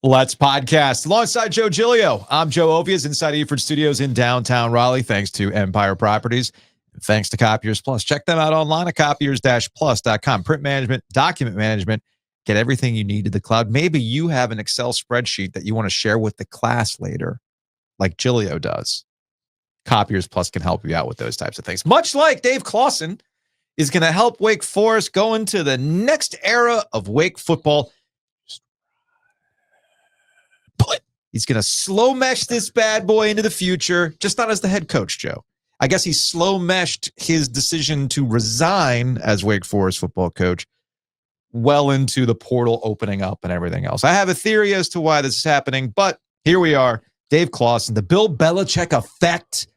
Let's podcast alongside Joe Giglio. I'm Joe Ovies inside Eford Studios in downtown Raleigh. Thanks to Empire Properties. Thanks to Copiers Plus. Check them out online at copiers-plus.com. Print management, document management. Get everything you need to the cloud. Maybe you have an Excel spreadsheet that you want to share with the class later, like Giglio does. Copiers Plus can help you out with those types of things. Much like Dave Clawson is going to help Wake Forest go into the next era of Wake football. But he's going to slow mesh this bad boy into the future, just not as the head coach, Joe. I guess he slow meshed his decision to resign as Wake Forest football coach well into the portal opening up and everything else. I have a theory as to why this is happening, but here we are. Dave Clawson, the Bill Belichick effect.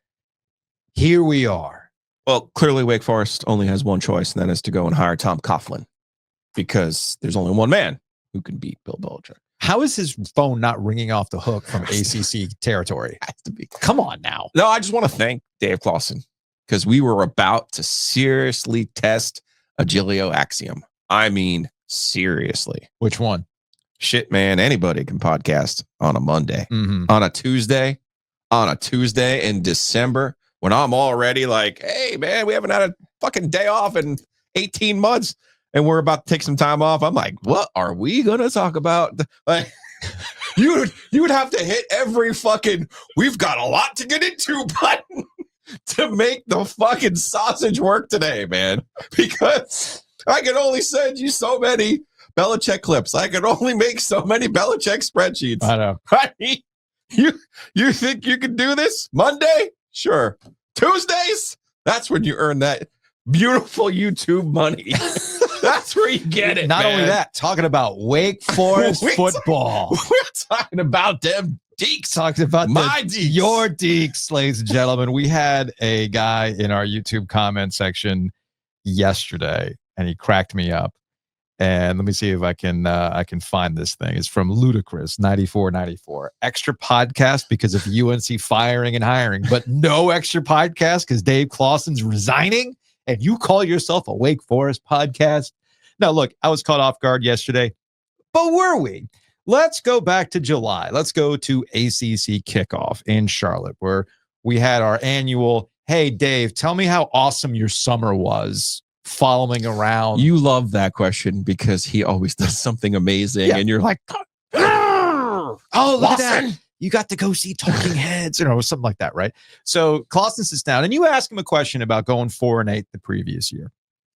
Here we are. Well, clearly Wake Forest only has one choice, and that is to go and hire Tom Coughlin, because there's only one man who can beat Bill Belichick. How is his phone not ringing off the hook from ACC territory? Has to be. Come on now. No, I just want to thank Dave Clawson, because we were about to seriously test a Giglio axiom. I mean, seriously. Which one? Shit, man, anybody can podcast on a Monday. Mm-hmm. On a Tuesday in December, when I'm already like, hey, man, we haven't had a fucking day off in 18 months. And we're about to take some time off. I'm like, what are we going to talk about? Like, you would have to hit every fucking, we've got a lot to get into button to make the fucking sausage work today, man. Because I can only send you so many Belichick clips. I can only make so many Belichick spreadsheets. I know. I mean, you think you can do this? Monday? Sure. Tuesdays? That's when you earn that beautiful YouTube money. That's where you get it. Not man. only that, talking about Wake Forest football. We're talking about them Deeks. Talking about my Deeks. Your Deeks, ladies and gentlemen. We had a guy in our YouTube comment section yesterday, and he cracked me up. And let me see if I can find this thing. It's from Ludacris 9494. Extra podcast because of UNC firing and hiring, but no extra podcast because Dave Clawson's resigning. And you call yourself a Wake Forest podcast? Now, look, I was caught off guard yesterday, but were we? Let's go back to July. Let's go to ACC kickoff in Charlotte, where we had our annual, hey, Dave, tell me how awesome your summer was following around. You love that question because he always does something amazing. Yeah. And you're like, oh, look at that. You got to go see Talking Heads, something like that, right? So Clawson sits down and you ask him a question about going 4-8 the previous year.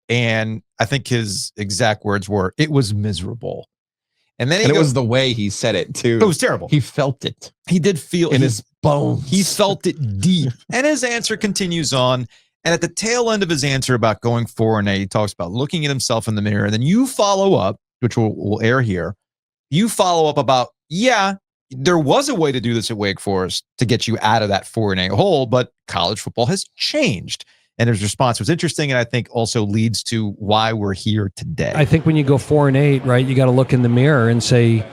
And I think his exact words were, it was miserable. And then it was the way he said it too. It was terrible. He felt it. He did feel in his bones. He felt it deep. And his answer continues on. And at the tail end of his answer about going 4-8, he talks about looking at himself in the mirror. And then you follow up, which will air here. You follow up about, yeah, there was a way to do this at Wake Forest to get you out of that 4-8 hole, but college football has changed. And his response was interesting, and I think also leads to why we're here today. I think when you go 4-8, right, you got to look in the mirror and say,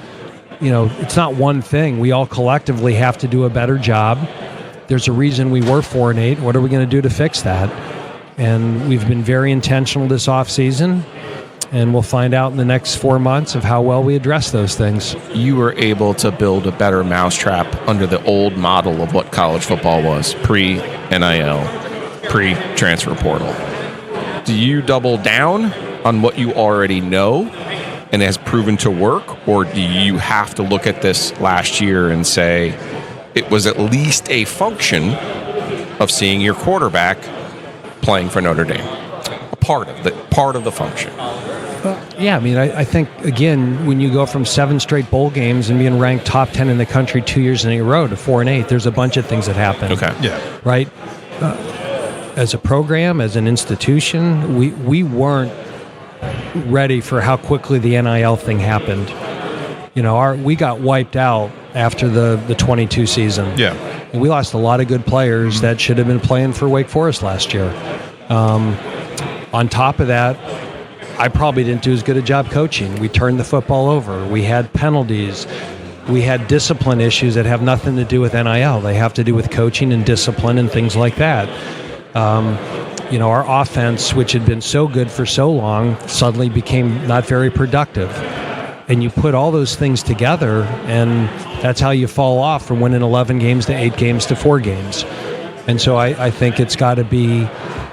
it's not one thing. We all collectively have to do a better job. There's a reason we were 4-8. What are we going to do to fix that? And we've been very intentional this offseason. And we'll find out in the next 4 months of how well we address those things. You were able to build a better mousetrap under the old model of what college football was, pre-NIL, pre-transfer portal. Do you double down on what you already know and has proven to work, or do you have to look at this last year and say it was at least a function of seeing your quarterback playing for Notre Dame? A part of the function. Yeah, I mean, I think, again, when you go from 7 straight bowl games and being ranked top 10 in the country 2 years in a row to 4-8, there's a bunch of things that happen. Okay. Yeah. Right? As a program, as an institution, we weren't ready for how quickly the NIL thing happened. We got wiped out after the 22 season. Yeah. And we lost a lot of good players that should have been playing for Wake Forest last year. On top of that, I probably didn't do as good a job coaching. We turned the football over. We had penalties. We had discipline issues that have nothing to do with NIL. They have to do with coaching and discipline and things like that. Our offense, which had been so good for so long, suddenly became not very productive. And you put all those things together, and that's how you fall off from winning 11 games to 8 games to 4 games. And so I think it's got to be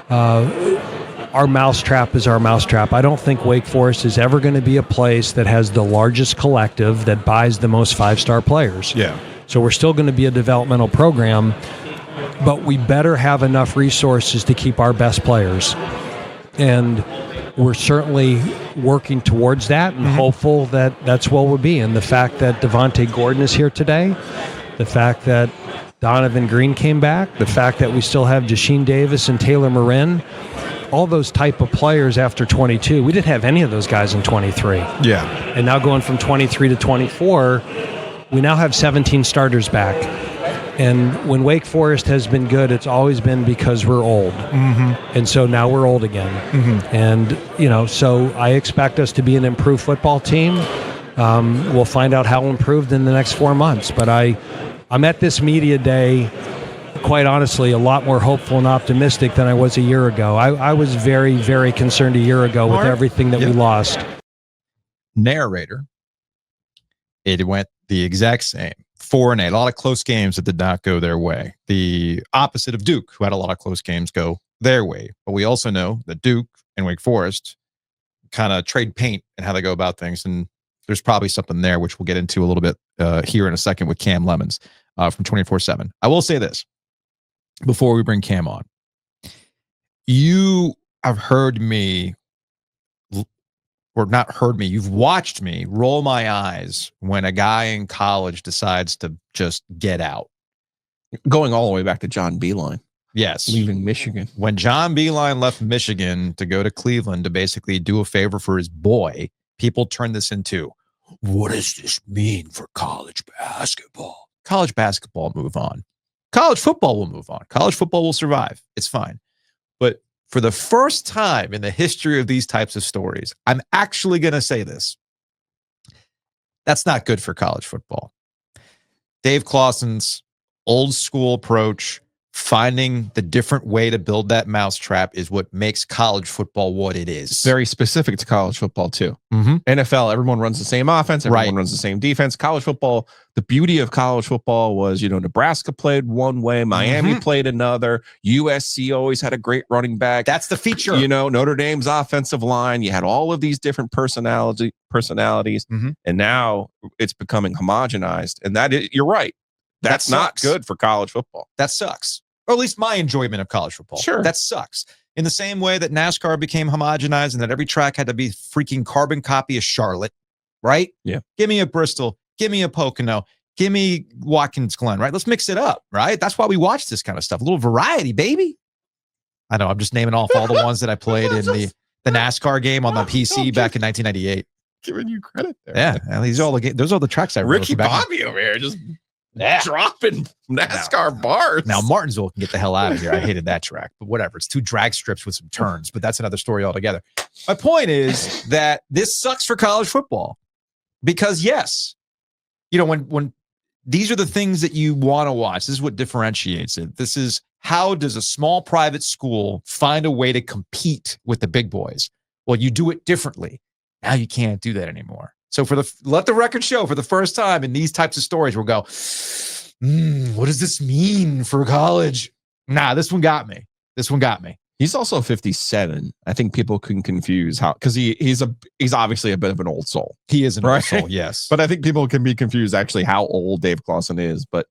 our mousetrap is our mousetrap. I don't think Wake Forest is ever going to be a place that has the largest collective that buys the most 5-star players. Yeah. So we're still going to be a developmental program, but we better have enough resources to keep our best players. And we're certainly working towards that and hopeful that that's what we'll be. And the fact that Devontae Gordon is here today, the fact that Donovan Green came back, the fact that we still have Jasheen Davis and Taylor Marin, all those type of players after 22. We didn't have any of those guys in 23. Yeah. And now going from 23 to 24, we now have 17 starters back. And when Wake Forest has been good, it's always been because we're old. And so now we're old again. And, so I expect us to be an improved football team. We'll find out how improved in the next 4 months. But I'm at this media day, quite honestly, a lot more hopeful and optimistic than I was a year ago. I was very, very concerned a year ago with everything that we lost. Narrator, it went the exact same. 4-8, a lot of close games that did not go their way. The opposite of Duke, who had a lot of close games go their way. But we also know that Duke and Wake Forest kind of trade paint and how they go about things. And there's probably something there, which we'll get into a little bit here in a second with Cam Lemons from 24/7. I will say this before we bring Cam on. You have heard me, or not heard me, you've watched me roll my eyes when a guy in college decides to just get out. Going all the way back to John Beilein. Yes. Leaving Michigan. When John Beilein left Michigan to go to Cleveland to basically do a favor for his boy, people turn this into, what does this mean for college basketball? College basketball, move on. College football will move on. College football will survive. It's fine. But for the first time in the history of these types of stories, I'm actually going to say this. That's not good for college football. Dave Clawson's old school approach, finding the different way to build that mousetrap, is what makes college football what it is. Very specific to college football, too. NFL, everyone runs the same offense. Everyone runs the same defense. College football, the beauty of college football was, Nebraska played one way, Miami played another, USC always had a great running back. That's the feature. Notre Dame's offensive line. You had all of these different personalities, and now it's becoming homogenized. And you're right. That's not good for college football. That sucks. Or at least my enjoyment of college football. Sure. That sucks. In the same way that NASCAR became homogenized and that every track had to be freaking carbon copy of Charlotte, right? Yeah. Give me a Bristol. Give me a Pocono. Give me Watkins Glen, right? Let's mix it up, right? That's why we watch this kind of stuff. A little variety, baby. I know. I'm just naming off all the ones that I played in the NASCAR game on the PC back in 1998. Giving you credit there. Yeah. These are all those are the tracks I wrote. Ricky Bobby over here just dropping NASCAR bars. Now Martinsville can get the hell out of here. I hated that track, but whatever. It's 2 drag strips with some turns, but that's another story altogether. My point is that this sucks for college football because yes, when these are the things that you want to watch. This is what differentiates it. This is how does a small private school find a way to compete with the big boys? Well, you do it differently. Now you can't do that anymore. So let the record show for the first time in these types of stories, we'll go, what does this mean for college? Nah, this one got me. He's also 57. I think people can confuse because he's obviously a bit of an old soul. He is an old soul, yes. But I think people can be confused actually how old Dave Clawson is. But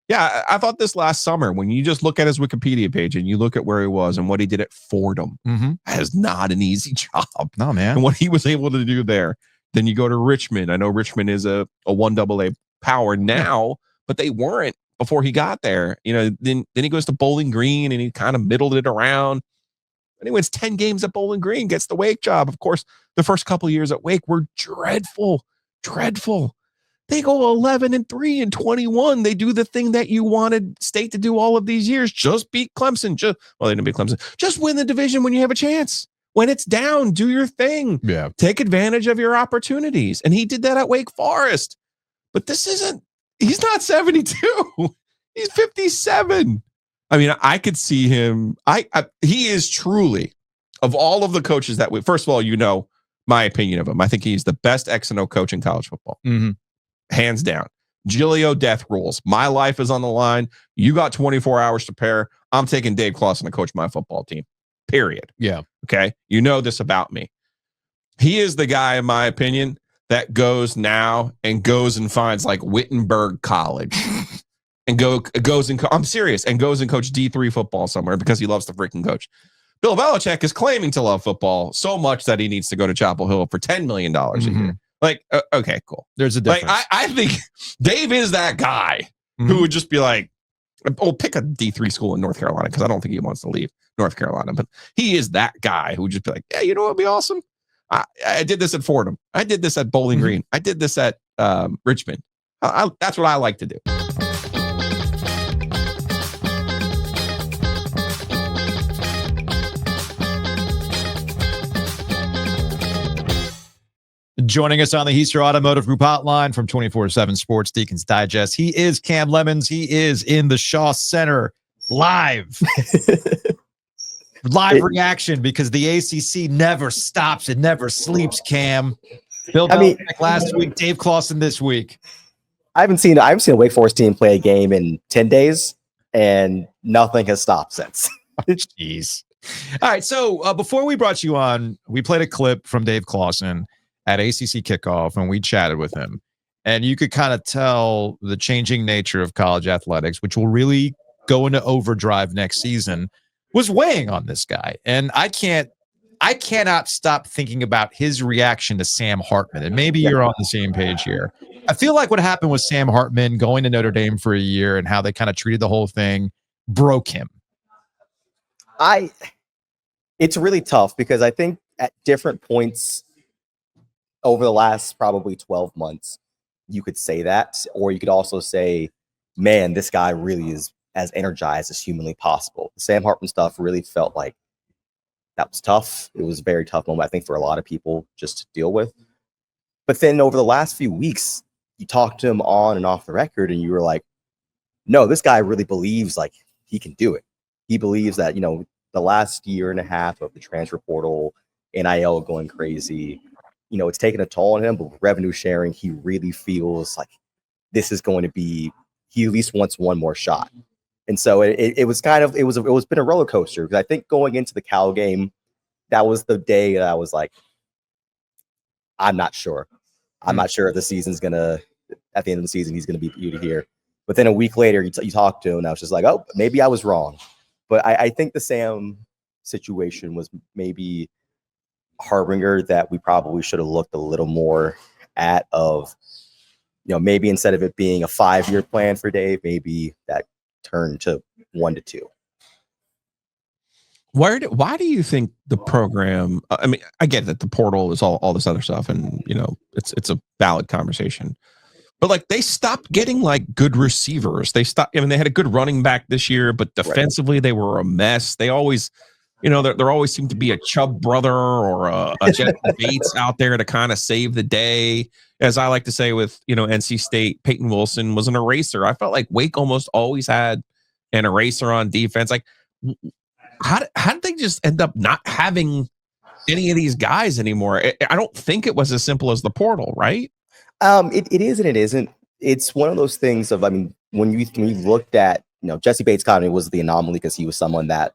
yeah, I thought this last summer, when you just look at his Wikipedia page and you look at where he was and what he did at Fordham, that is not an easy job. No, man. And what he was able to do there. Then you go to Richmond. I know Richmond is a 1AA power now, but they weren't before he got there. Then he goes to Bowling Green and he kind of middled it around. And he wins 10 games at Bowling Green, gets the Wake job. Of course, the first couple of years at Wake were dreadful. They go 11-3 and 21. They do the thing that you wanted State to do all of these years. Just beat Clemson. They didn't beat Clemson. Just win the division when you have a chance. When it's down, do your thing. Yeah. Take advantage of your opportunities. And he did that at Wake Forest. But he's not 72. He's 57. I mean, I could see him. He is truly, of all of the coaches that first of all, my opinion of him. I think he's the best X and O coach in college football. Mm-hmm. Hands down. Giglio death rules. My life is on the line. You got 24 hours to prepare. I'm taking Dave Clawson to coach my football team. Period. Yeah. Okay. You know this about me. He is the guy, in my opinion, that goes now and goes and finds like Wittenberg College and goes and I'm serious, and goes and coach D3 football somewhere because he loves the freaking coach. Bill Belichick is claiming to love football so much that he needs to go to Chapel Hill for $10 million a year. Like, okay, cool. There's a difference. Like, I think Dave is that guy who would just be like, oh, pick a D3 school in North Carolina, because I don't think he wants to leave North Carolina. But he is that guy who would just be like, yeah, you know what would be awesome? I did this at Fordham. I did this at Bowling Green. I did this at Richmond. That's what I like to do. Joining us on the Heister Automotive Group hotline from 24/7 Sports Deacons Digest, he is Cam Lemons. He is in the Shaw Center live. Live reaction, because the ACC never stops. It never sleeps, Cam. Bill Belichick last week, Dave Clawson this week. I haven't seen a Wake Forest team play a game in 10 days, and nothing has stopped since. Jeez. All right, so before we brought you on, we played a clip from Dave Clawson at ACC kickoff, and we chatted with him. And you could kind of tell the changing nature of college athletics, which will really go into overdrive next season, was weighing on this guy. And I cannot stop thinking about his reaction to Sam Hartman. And maybe you're on the same page here. I feel like what happened with Sam Hartman going to Notre Dame for a year and how they kind of treated the whole thing broke him. It's really tough, because I think at different points over the last probably 12 months, you could say that, or you could also say, man, this guy really is as energized as humanly possible. The Sam Hartman stuff really felt like that was tough. It was a very tough moment, I think, for a lot of people just to deal with. But then over the last few weeks, you talked to him on and off the record, and you were like, no, this guy really believes like he can do it. He believes that, the last year and a half of the transfer portal, NIL going crazy, it's taken a toll on him, but with revenue sharing, he really feels like this is going to be, he at least wants one more shot. And so it was been a roller coaster, because I think going into the Cal game, that was the day that I was like, I'm not sure. I'm not sure if the season's at the end of the season, he's going to be beauty here. But then a week later, you talk to him, and I was just like, oh, maybe I was wrong. But I think the Sam situation was maybe a harbinger that we probably should have looked a little more at, of, maybe instead of it being a 5-year plan for Dave, maybe that turned to 1 to 2. Why do you think the program, I mean, I get that the portal is all this other stuff, and it's a valid conversation, but like they stopped getting like good receivers. They had a good running back this year, but defensively they were a mess. They always, there always seemed to be a Chubb brother or a Jet Bates out there to kind of save the day. As I like to say with, NC State, Peyton Wilson was an eraser. I felt like Wake almost always had an eraser on defense. Like, how did they just end up not having any of these guys anymore? I don't think it was as simple as the portal, right? It is and it isn't. It's one of those things of, when you looked at, Jesse Bates kind of was the anomaly, because he was someone that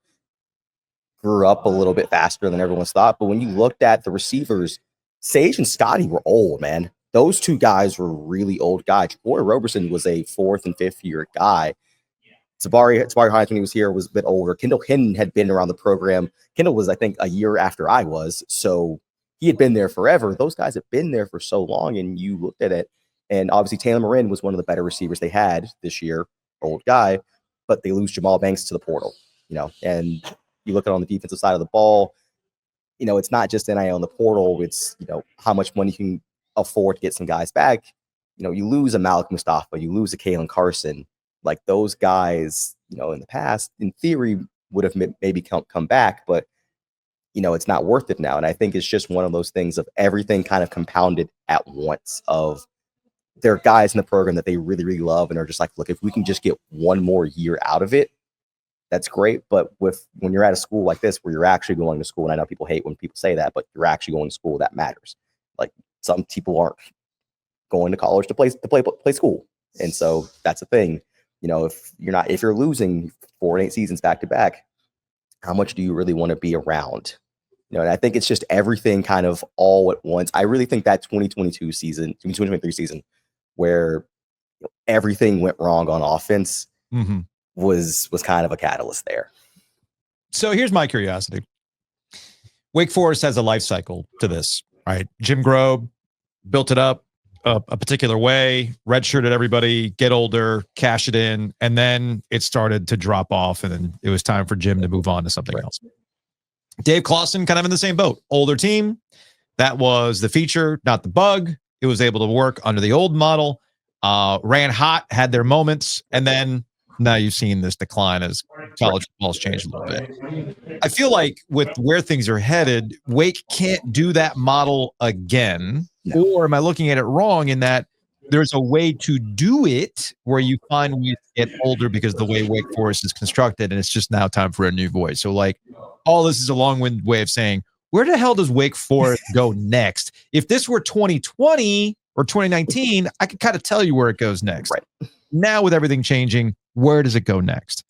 grew up a little bit faster than everyone's thought. But when you looked at the receivers, Sage and Scotty were old, man. Those two guys were really old guys. Boy Roberson was a 4th and 5th year guy. Tabari Hines, when he was here, was a bit older. Kendall Hinton had been around the program. Kendall was, I think, a year after I was. So he had been there forever. Those guys had been there for so long, and you looked at it. And obviously Taylor Marin was one of the better receivers they had this year, old guy, but they lose Jamal Banks to the portal, and you look at on the defensive side of the ball, it's not just NIL in the portal. It's, how much money you can afford to get some guys back. You lose a Malik Mustafa, you lose a Kalen Carson. Like those guys, in the past, in theory, would have maybe come back, but, it's not worth it now. And I think it's just one of those things of everything kind of compounded at once, of there are guys in the program that they really, really love and are just like, look, if we can just get one more year out of it, that's great. But when you're at a school like this, where you're actually going to school, and I know people hate when people say that, but you're actually going to school, that matters. Like, some people aren't going to college to play school. And so that's the thing. If you're losing 4 and 8 seasons back to back, how much do you really want to be around? And I think it's just everything kind of all at once. I really think that 2023 season where everything went wrong on offense was kind of a catalyst there. So here's my curiosity. Wake Forest has a life cycle to this, right? Jim Grobe built it up a particular way, redshirted everybody, get older, cash it in, and then it started to drop off, and then it was time for Jim to move on to something else. Dave Clawson kind of in the same boat. Older team. That was the feature, not the bug. It was able to work under the old model. Ran hot, had their moments, and then now you've seen this decline as college football's changed a little bit. I feel like with where things are headed, Wake can't do that model again. No. Or am I looking at it wrong in that there's a way to do it where you finally get older because the way Wake Forest is constructed, and it's just now time for a new voice. So like, all this is a long-winded way of saying, where the hell does Wake Forest go next? If this were 2020 or 2019, I could kind of tell you where it goes next. Right. Now with everything changing, where does it go next?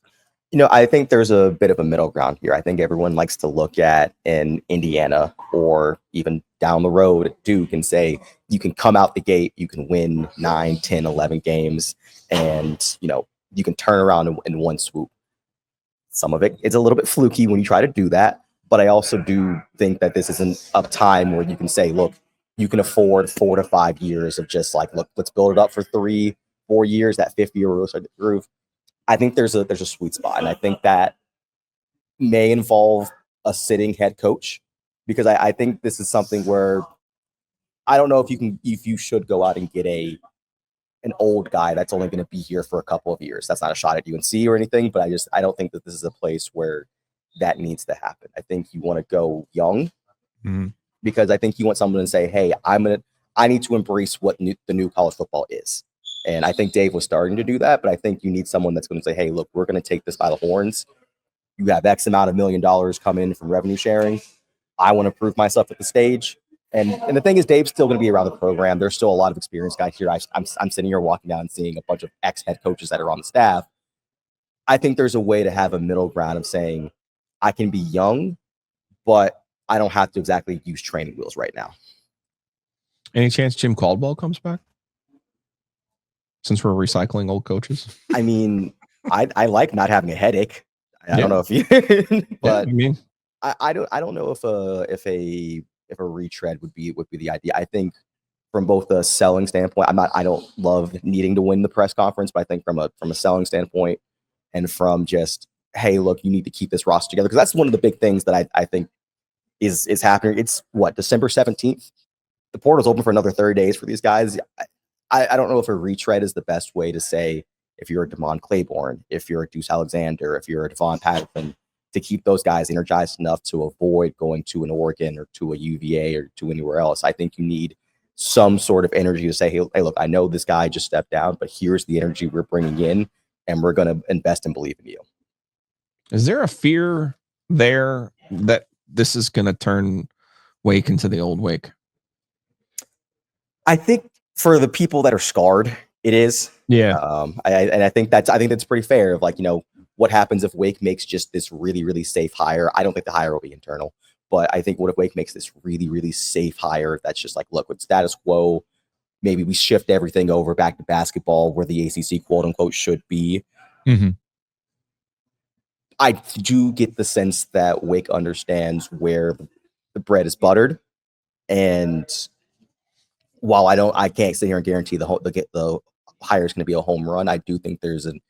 I think there's a bit of a middle ground here. I think everyone likes to look at in Indiana or even down the road at Duke and say, you can come out the gate, you can win 9, 10, 11 games, and, you can turn around in one swoop. Some of it is a little bit fluky when you try to do that. But I also do think that this isn't a time where you can say, look, you can afford 4 to 5 years of just like, look, let's build it up for 3-4 years, that 50-year groove. I think there's a sweet spot, and I think that may involve a sitting head coach, because I think this is something where I don't know if you should go out and get an old guy that's only going to be here for a couple of years. That's not a shot at UNC or anything, but I don't think that this is a place where that needs to happen. I think you want to go young, because I think you want someone to say, hey, I need to embrace what the new college football is. And I think Dave was starting to do that, but I think you need someone that's going to say, hey, look, we're going to take this by the horns. You have X amount of $1 million come in from revenue sharing. I want to prove myself at the stage. And the thing is, Dave's still going to be around the program. There's still a lot of experienced guys here. I'm sitting here walking down and seeing a bunch of ex-head coaches that are on the staff. I think there's a way to have a middle ground of saying, I can be young, but I don't have to exactly use training wheels right now. Any chance Jim Caldwell comes back? Since we're recycling old coaches? I mean, I like not having a headache. I don't know if you, but I don't know if a retread would be the idea. I think from both the selling standpoint, I don't love needing to win the press conference, but I think from a selling standpoint and from just, hey, look, you need to keep this roster together, because that's one of the big things that I think is happening. It's December 17th. The portal's open for another 30 days for these guys. I don't know if a retread is the best way to say, if you're a Damon Claiborne, if you're a Deuce Alexander, if you're a Devon Patterson, to keep those guys energized enough to avoid going to an Oregon or to a UVA or to anywhere else. I think you need some sort of energy to say, hey, look, I know this guy just stepped down, but here's the energy we're bringing in, and we're going to invest and believe in you. Is there a fear there that this is going to turn Wake into the old Wake? I think for the people that are scarred, it is. Yeah. I think that's pretty fair. Of what happens if Wake makes just this really, really safe hire? I don't think the hire will be internal, but I think what if Wake makes this really, really safe hire that's just like, look, with status quo, maybe we shift everything over back to basketball where the ACC quote unquote should be. I do get the sense that Wake understands where the bread is buttered, and while I can't sit here and guarantee the hire is going to be a home run, I do think there's an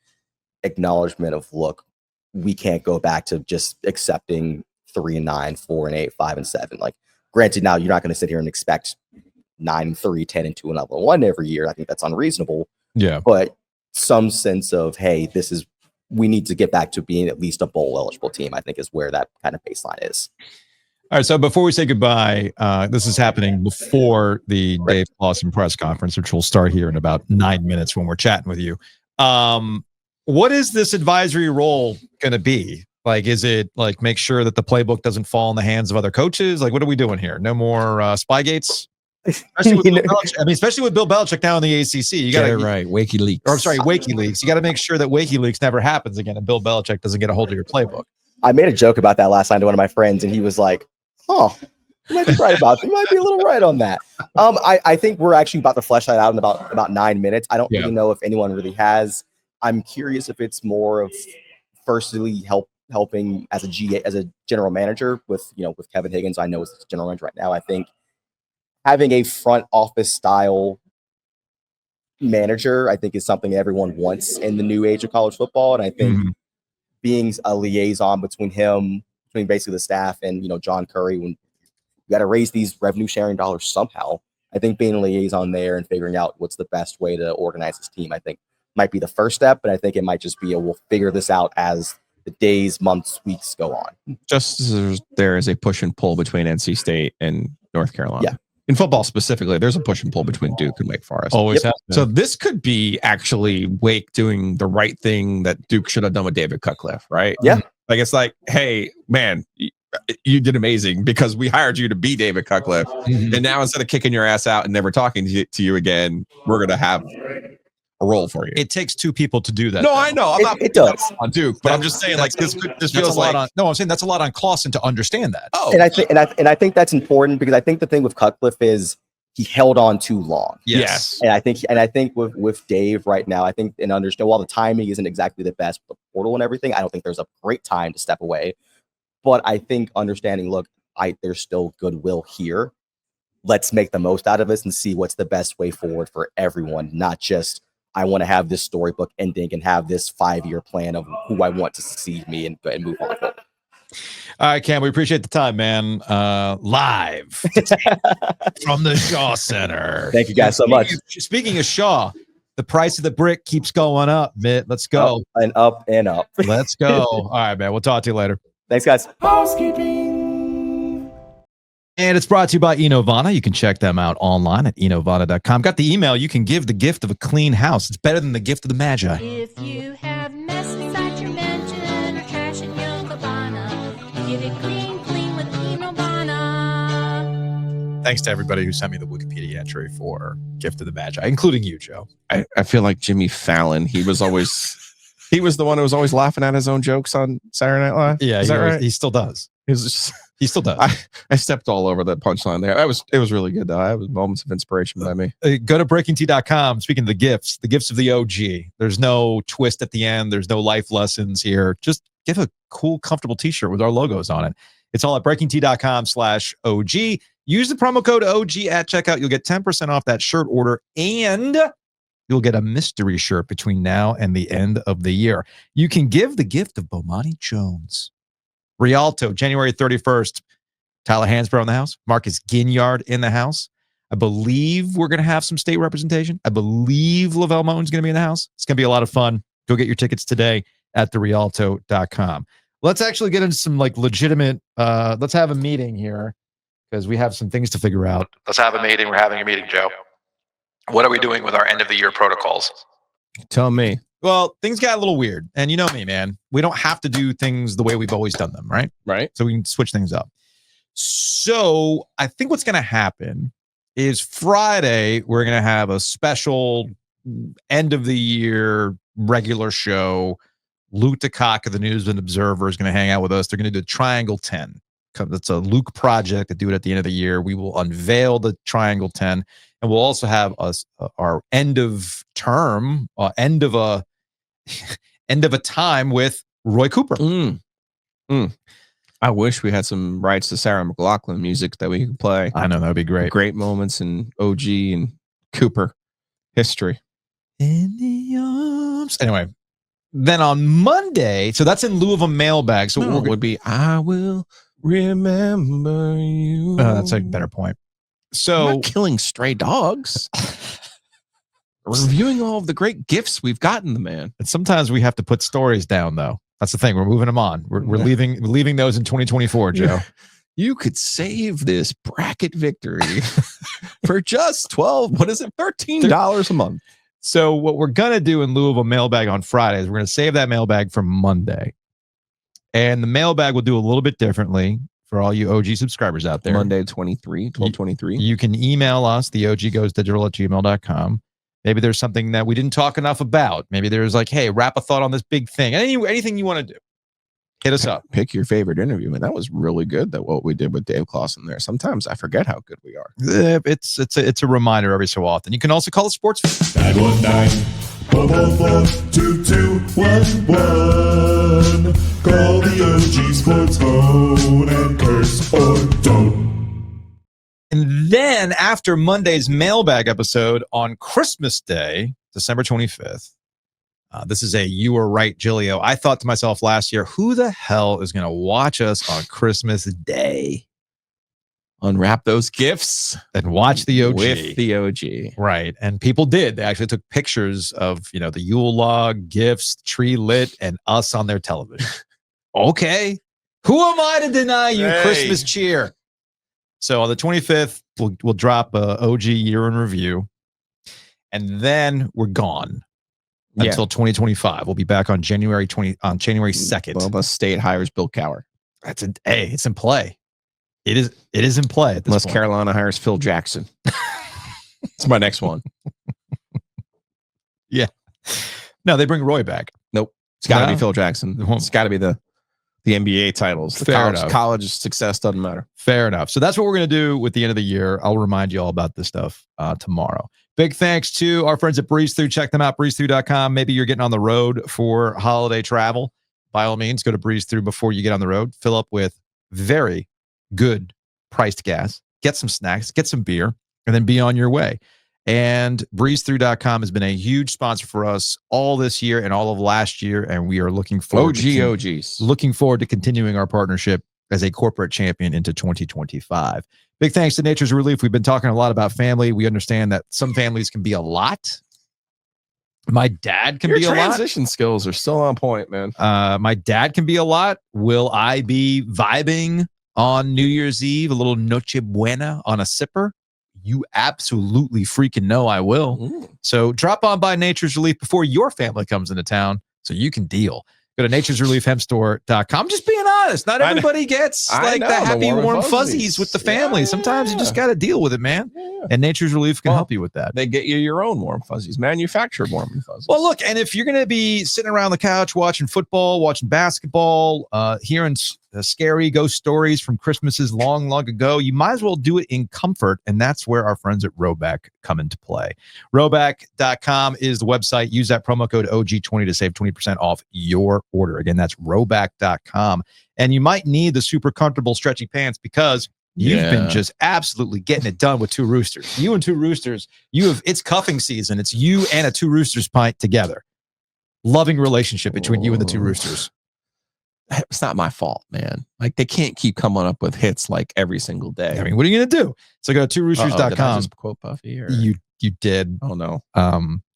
acknowledgement of, look, we can't go back to just accepting 3-9, 4-8, 5-7. Like, granted, now you're not going to sit here and expect 9-3, 10-2, and 11-1 every year. I think that's unreasonable. Yeah, but some sense of, hey, we need to get back to being at least a bowl eligible team, I think is where that kind of baseline is. All right, so before we say goodbye, this is happening before the Dave Clawson press conference, which will start here in about 9 minutes when we're chatting with you. What is this advisory role going to be? Like, is it like make sure that the playbook doesn't fall in the hands of other coaches? Like, what are we doing here? No more Spygates? Especially with Bill Belichick. I mean, especially with Bill Belichick now in the ACC. You got Get it right. WikiLeaks. Or I'm sorry, WikiLeaks. You got to make sure that WikiLeaks never happens again and Bill Belichick doesn't get a hold of your playbook. I made a joke about that last night to one of my friends, and he was like, "Oh, you might be right about that. You might be a little right on that." I think we're actually about to flesh that out in about 9 minutes. I don't really know if anyone really has. I'm curious if it's more of firstly helping as a general manager with Kevin Higgins. I know it's general manager right now. I think having a front office style manager, I think, is something everyone wants in the new age of college football. And I think being a liaison between basically the staff and John Curry, when you got to raise these revenue sharing dollars somehow, I think being a liaison there and figuring out what's the best way to organize this team, I think might be the first step. But I think it might just be we'll figure this out as the days, months, weeks go on. Just as there is a push and pull between NC State and North Carolina. Yeah. In football specifically, there's a push and pull between Duke and Wake Forest. Always have been. So this could be actually Wake doing the right thing that Duke should have done with David Cutcliffe, right? Yeah. Like, it's like, hey, man, you did amazing because we hired you to be David Cutcliffe. And now instead of kicking your ass out and never talking to you again, we're going to have a role for you. It takes two people to do that. No, I know. It does on Duke, but I'm just saying, like, this feels like I'm saying that's a lot on Clawson to understand that. Oh, and I think that's important because I think the thing with Cutcliffe is he held on too long. Yes. And I think with Dave right now, I think and understand while the timing isn't exactly the best with the portal and everything, I don't think there's a great time to step away. But I think understanding, look, there's still goodwill here. Let's make the most out of this and see what's the best way forward for everyone, not just I want to have this storybook ending and have this 5-year plan of who I want to succeed me and move on forward. All right, Cam, we appreciate the time, man. Live from the Shaw Center. Thank you guys so much. Speaking of Shaw, the price of the brick keeps going up, Mitt. Let's go. Up and up and up. Let's go. All right, man. We'll talk to you later. Thanks, guys. Housekeeping. And it's brought to you by Enovana. You can check them out online at enovana.com. Got the email. You can give the gift of a clean house. It's better than the gift of the Magi. If you have mess inside your mansion or trash in your cabana, get it clean with Enovana. Thanks to everybody who sent me the Wikipedia entry for Gift of the Magi, including you, Joe. I feel like Jimmy Fallon. He was the one who was always laughing at his own jokes on Saturday Night Live. Yeah, is that right? He still does. He still does. I stepped all over the punchline there. It was really good though. I was moments of inspiration by me. Go to breakingt.com. Speaking of the gifts of the OG. There's no twist at the end. There's no life lessons here. Just get a cool, comfortable t-shirt with our logos on it. It's all at breakingt.com/OG. Use the promo code OG at checkout. You'll get 10% off that shirt order, and you'll get a mystery shirt between now and the end of the year. You can give the gift of Bomani Jones. Rialto, January 31st. Tyler Hansbrough in the house. Marcus Ginyard in the house. I believe we're going to have some state representation. I believe Lavelle Moan's going to be in the house. It's going to be a lot of fun. Go get your tickets today at therialto.com. Let's actually get into some legitimate, let's have a meeting here because we have some things to figure out. Let's have a meeting. We're having a meeting, Joe. What are we doing with our end of the year protocols? Tell me. Well, things got a little weird. And you know me, man. We don't have to do things the way we've always done them, right? Right. So we can switch things up. So I think what's going to happen is Friday, we're going to have a special end of the year regular show. Luke DeCock of the News and Observer is going to hang out with us. They're going to do Triangle 10. That's a Luke project to do it at the end of the year. We will unveil the Triangle 10, and we'll also have our end of term, end of a time with Roy Cooper. I wish we had some rights to Sarah McLachlan music that we could play. I know, that would be great. Great moments in OG and Cooper history. In the arms. Anyway, then on Monday, so that's in lieu of a mailbag. So it would be, I will remember you. That's a better point. So I'm not killing stray dogs. Reviewing all of the great gifts we've gotten the man. And sometimes we have to put stories down, though. That's the thing. We're moving them on. We're leaving those in 2024, Joe. You could save this bracket victory for just $13 a month. So what we're going to do in lieu of a mailbag on Friday is we're going to save that mailbag for Monday. And the mailbag will do a little bit differently for all you OG subscribers out there. Monday 12/23. You can email us, theoggoesdigital@gmail.com. Maybe there's something that we didn't talk enough about. Maybe there's like, hey, wrap a thought on this big thing. Anything you want to do, hit us up. Pick your favorite interview. And that was really good, that what we did with Dave Clawson there. Sometimes I forget how good we are. It's a reminder every so often. You can also call the sports 919-444-2211. Call the OG Sports phone and curse or don't. And then after Monday's mailbag episode on Christmas Day, December 25th, this is a You Were Right, Giglio. I thought to myself last year, who the hell is going to watch us on Christmas Day? Unwrap those gifts And watch the OG. with the OG. Right. And people did. They actually took pictures of, the Yule log, gifts, tree lit, and us on their television. Okay. Who am I to deny you Christmas cheer? So on the 25th, we'll drop a OG year in review. And then we're gone until 2025. We'll be back on January 2nd. Bubba State hires Bill Cowher. It's in play. It is in play at this Unless point. Carolina hires Phil Jackson. It's my next one. No, they bring Roy back. Nope. It's got to No. be Phil Jackson. It's got to be the NBA titles. The Fair enough. college success doesn't matter. Fair enough. So that's what we're going to do with the end of the year. I'll remind you all about this stuff tomorrow. Big thanks to our friends at Breeze Through. Check them out, breezethrough.com. Maybe you're getting on the road for holiday travel. By all means, go to Breeze Through before you get on the road. Fill up with very good priced gas. Get some snacks, get some beer, and then be on your way. And breezethrough.com has been a huge sponsor for us all this year and all of last year. And we are looking forward OGs. looking forward to continuing our partnership as a corporate champion into 2025. Big thanks to Nature's Relief. We've been talking a lot about family. We understand that some families can be a lot. My dad can Your be a lot. transition skills are still on point, man. My dad can be a lot. Will I be vibing on New Year's Eve, a little Noche Buena on a sipper? You absolutely freaking know I will. So drop on by Nature's Relief before your family comes into town so you can deal. Go to naturesreliefhempstore.com. Just being honest. Not everybody gets I know, the the happy warm warm fuzzies. fuzzies with the family. Sometimes you just got to deal with it, man. Yeah. And Nature's Relief can Well, help you with that. They get you your own warm fuzzies, manufactured warm fuzzies. Well, look, and if you're going to be sitting around the couch watching football, watching basketball, hearing scary ghost stories from Christmases long, long ago, you might as well do it in comfort. And that's where our friends at Roback come into play. Roback.com is the website. Use that promo code OG20 to save 20% off your order. Again, that's Roback.com. And you might need the super comfortable stretchy pants because you've been just absolutely getting it done with Two Roosters. You and Two Roosters, it's cuffing season. It's you and a Two Roosters pint together. Loving relationship between you and the Two Roosters. It's not my fault, man. Like, they can't keep coming up with hits like every single day. I mean, what are you going to do? So go to tworoosters.com. Did I just quote Puffy? Or? You did. Oh, no.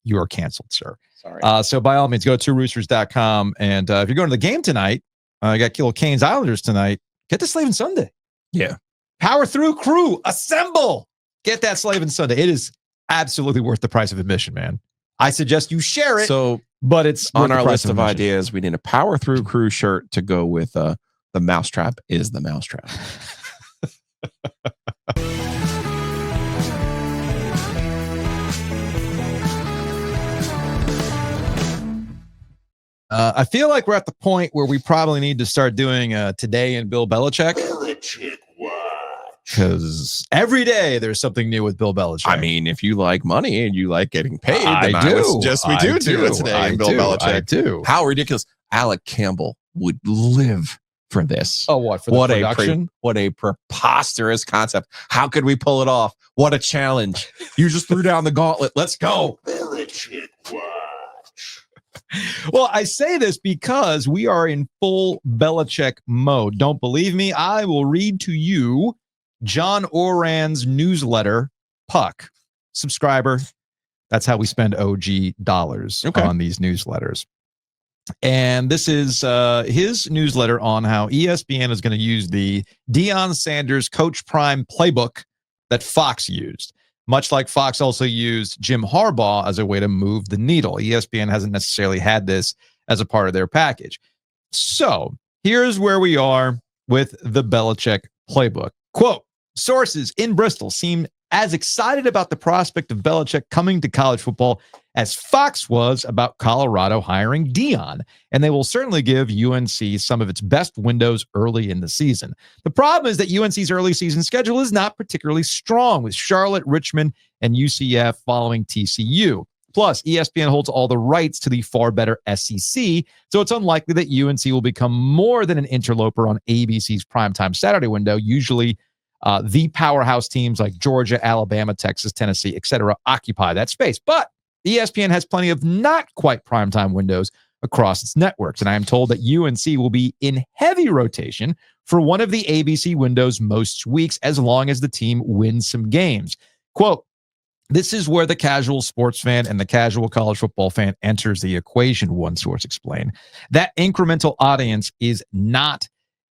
You are canceled, sir. Sorry. So by all means, go to tworoosters.com. And if you're going to the game tonight, I got little Canes Islanders tonight. Get the Slavin Sunday. Yeah. Power through, crew. Assemble. Get that Slavin Sunday. It is absolutely worth the price of admission, man. I suggest you share it. So, but it's on worth the our price list of admission. ideas, we need a Power Through Crew shirt to go with the mousetrap is the mousetrap. I feel like we're at the point where we probably need to start doing Today in Bill Belichick. Because every day there's something new with Bill Belichick. I mean, if you like money and you like getting paid, then I I do. would suggest we do it today in Bill Belichick. I do. How ridiculous. Alec Campbell would live for this. Oh, what? For the production? What a preposterous concept. How could we pull it off? What a challenge. You just threw down the gauntlet. Let's go. Well, I say this because we are in full Belichick mode. Don't believe me? I will read to you John Oran's newsletter, Puck. Subscriber. That's how we spend OG dollars on these newsletters. And this is his newsletter on how ESPN is going to use the Deion Sanders Coach Prime playbook that Fox used. much like Fox also used Jim Harbaugh as a way to move the needle. ESPN hasn't necessarily had this as a part of their package. So here's where we are with the Belichick playbook. Quote, sources in Bristol seem as excited about the prospect of Belichick coming to college football as Fox was about Colorado hiring Deion, and they will certainly give UNC some of its best windows early in the season. The problem is that UNC's early season schedule is not particularly strong, with Charlotte, Richmond, and UCF following TCU. Plus, ESPN holds all the rights to the far better SEC, so it's unlikely that UNC will become more than an interloper on ABC's primetime Saturday window. Usually, the powerhouse teams like Georgia, Alabama, Texas, Tennessee, etc. occupy that space. But ESPN has plenty of not quite primetime windows across its networks, and I am told that UNC will be in heavy rotation for one of the ABC windows most weeks, as long as the team wins some games. Quote, this is where the casual sports fan and the casual college football fan enters the equation, one source explained. That incremental audience is not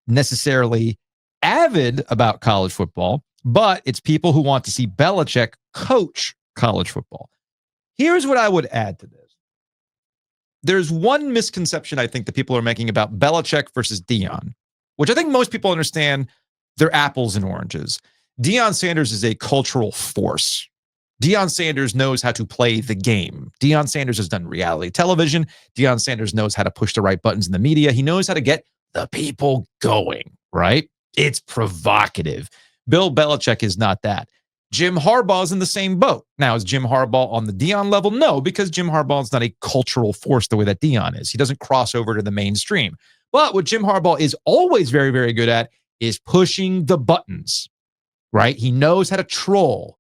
necessarily avid about college football, but it's people who want to see Belichick coach college football. Here's what I would add to this. There's one misconception I think that people are making about Belichick versus Deion, which I think most people understand they're apples and oranges. Deion Sanders is a cultural force. Deion Sanders knows how to play the game. Deion Sanders has done reality television. Deion Sanders knows how to push the right buttons in the media. He knows how to get the people going, right? It's provocative. Bill Belichick is not that. Jim Harbaugh is in the same boat. Now, is Jim Harbaugh on the Deion level? No, because Jim Harbaugh is not a cultural force the way that Deion is. He doesn't cross over to the mainstream. But what Jim Harbaugh is always very, very good at is pushing the buttons, right? He knows how to troll.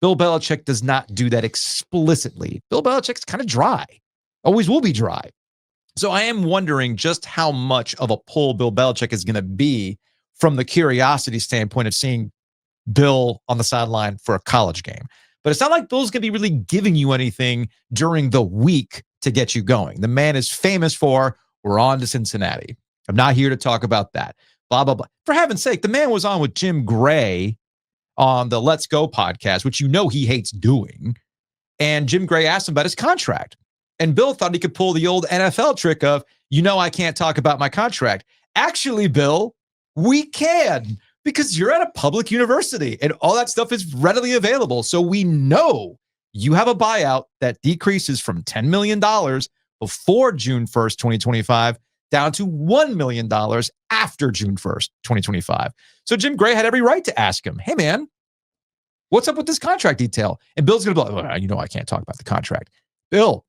Bill Belichick does not do that explicitly. Bill Belichick's kind of dry, always will be dry. So I am wondering just how much of a pull Bill Belichick is going to be from the curiosity standpoint of seeing Bill on the sideline for a college game. But it's not like Bill's going to be really giving you anything during the week to get you going. The man is famous for, we're on to Cincinnati. I'm not here to talk about that. Blah, blah, blah. For heaven's sake, the man was on with Jim Gray on the Let's Go podcast, which you know he hates doing. And Jim Gray asked him about his contract. And Bill thought he could pull the old NFL trick of, I can't talk about my contract. Actually, Bill, we can, because you're at a public university and all that stuff is readily available. So we know you have a buyout that decreases from $10 million before June 1st, 2025, down to $1 million after June 1st, 2025. So Jim Gray had every right to ask him, hey, man, what's up with this contract detail? And Bill's going to be like, I can't talk about the contract. Bill,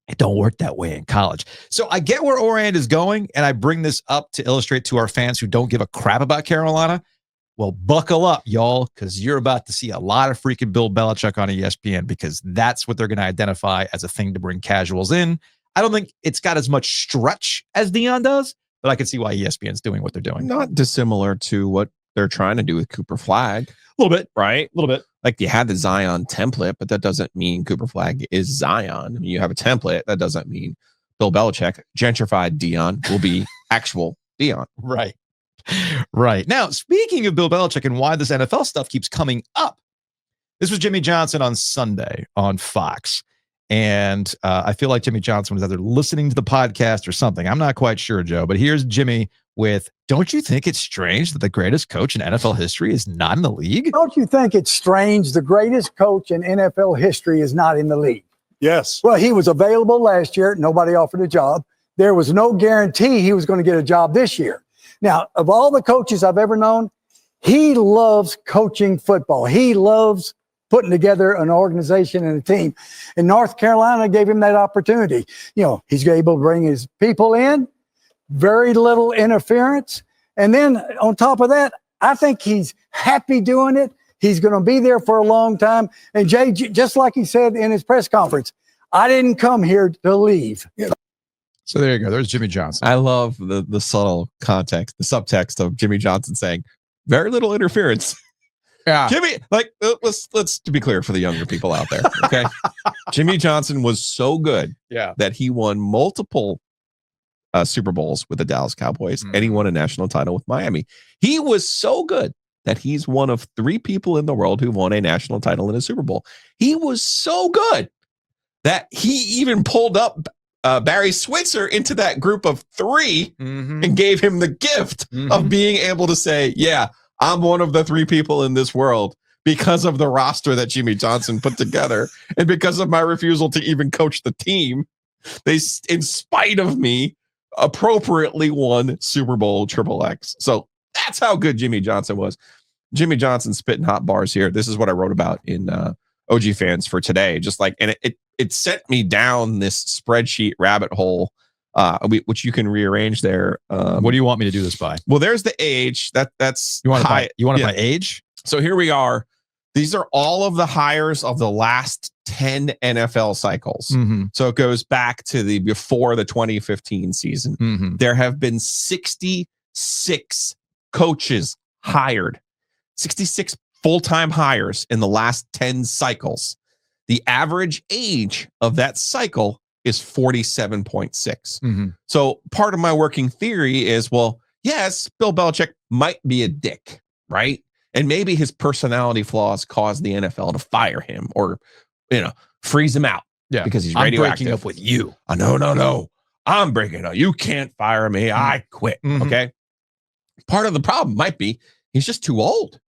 it don't work that way in college. So I get where Orand is going, and I bring this up to illustrate to our fans who don't give a crap about Carolina. Well, buckle up, y'all, because you're about to see a lot of freaking Bill Belichick on ESPN, because that's what they're going to identify as a thing to bring casuals in. I don't think it's got as much stretch as Deion does, but I can see why ESPN's doing what they're doing. Not dissimilar to what they're trying to do with Cooper Flagg. A little bit, right? A little bit. Like you had the Zion template, but that doesn't mean Cooper Flagg is Zion. I mean, you have a template. That doesn't mean Bill Belichick, gentrified Deion, will be actual Deion. Right. Right. Now, speaking of Bill Belichick and why this NFL stuff keeps coming up, this was Jimmy Johnson on Sunday on Fox. And I feel like Jimmy Johnson was either listening to the podcast or something. I'm not quite sure, Joe, but here's Jimmy with, don't you think it's strange that the greatest coach in NFL history is not in the league? Don't you think it's strange the greatest coach in NFL history is not in the league? Yes. Well, he was available last year. Nobody offered a job. There was no guarantee he was going to get a job this year. Now, of all the coaches I've ever known, he loves coaching football. He loves putting together an organization and a team. And North Carolina gave him that opportunity. He's able to bring his people in, very little interference. And then on top of that, I think he's happy doing it. He's going to be there for a long time. And Jay, just like he said in his press conference, I didn't come here to leave. So there you go. There's Jimmy Johnson. I love the subtle context, the subtext of Jimmy Johnson saying very little interference. Yeah. Jimmy, let's to be clear for the younger people out there. Okay. Jimmy Johnson was so good that he won multiple Super Bowls with the Dallas Cowboys, and he won a national title with Miami. He was so good that he's one of 3 people in the world who won a national title in a Super Bowl. He was so good that he even pulled up Barry Switzer into that group of 3 and gave him the gift of being able to say, yeah, I'm one of the 3 people in this world because of the roster that Jimmy Johnson put together and because of my refusal to even coach the team. They, in spite of me, appropriately won Super Bowl XXX. So that's how good Jimmy Johnson was. Jimmy Johnson spitting hot bars here. This is what I wrote about in OG Fans for today. Just like, and it sent me down this spreadsheet rabbit hole, which you can rearrange there. What do you want me to do this by? Well, there's the age. That's you want it by age? So here we are. These are all of the hires of the last 10 NFL cycles. So it goes back to before the 2015 season. There have been 66 coaches hired, 66 full-time hires in the last 10 cycles. The average age of that cycle is 47.6. So part of my working theory is, well, yes, Bill Belichick might be a dick, right? And maybe his personality flaws caused the NFL to fire him or, freeze him out. Yeah, because he's radioactive. I'm breaking up with you. No. I'm breaking up. You can't fire me. I quit. Okay. Part of the problem might be he's just too old.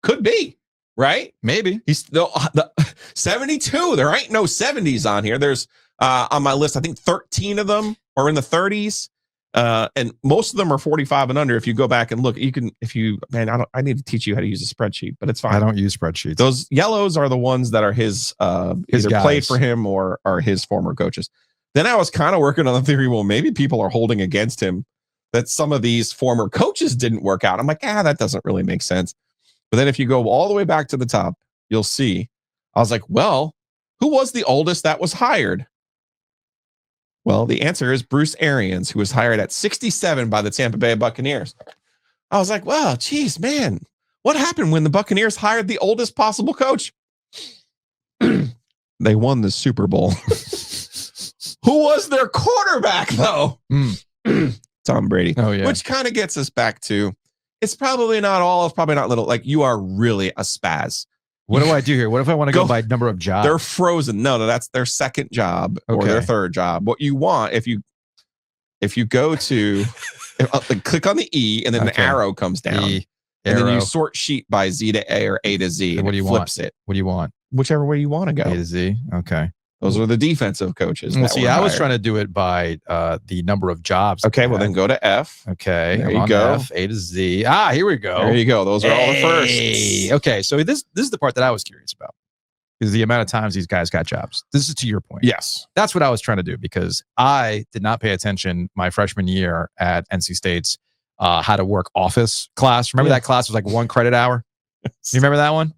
Could be, right? Maybe. He's the 72. There ain't no 70s on here. There's on my list, I think 13 of them are in the 30s. And most of them are 45 and under. If you go back and look, I need to teach you how to use a spreadsheet, but it's fine. I don't use spreadsheets. Those yellows are the ones that are his either guys. played for him or are his former coaches. Then I was kind of working on the theory, well, maybe people are holding against him that some of these former coaches didn't work out. I'm like, that doesn't really make sense. But then if you go all the way back to the top, you'll see, I was like, well, who was the oldest that was hired? Well, the answer is Bruce Arians, who was hired at 67 by the Tampa Bay Buccaneers. I was like, well, geez, man, what happened when the Buccaneers hired the oldest possible coach? They won the Super Bowl. Who was their quarterback, though? Tom Brady. Oh, yeah. Which kind of gets us back to, it's probably not all, it's probably not little. Like, you are really a spaz. What do I do here? What if I want to go by number of jobs? They're frozen. No, that's their second job or their third job. What you want, if you go to click on the E and then an arrow comes down, and then you sort sheet by Z to A or A to Z. And what do you flips want? It. What do you want? Whichever way you want to go. A to Z. Okay. Those are the defensive coaches. Well, see, I was trying to do it by the number of jobs. Okay, well then go to F. Okay, there you go. F, A to Z. Here we go. There you go. Those are all the firsts. Okay, so this is the part that I was curious about, is the amount of times these guys got jobs. This is to your point. Yes, that's what I was trying to do, because I did not pay attention my freshman year at NC State's how to work office class. Remember that class was like 1 credit hour? You remember that one?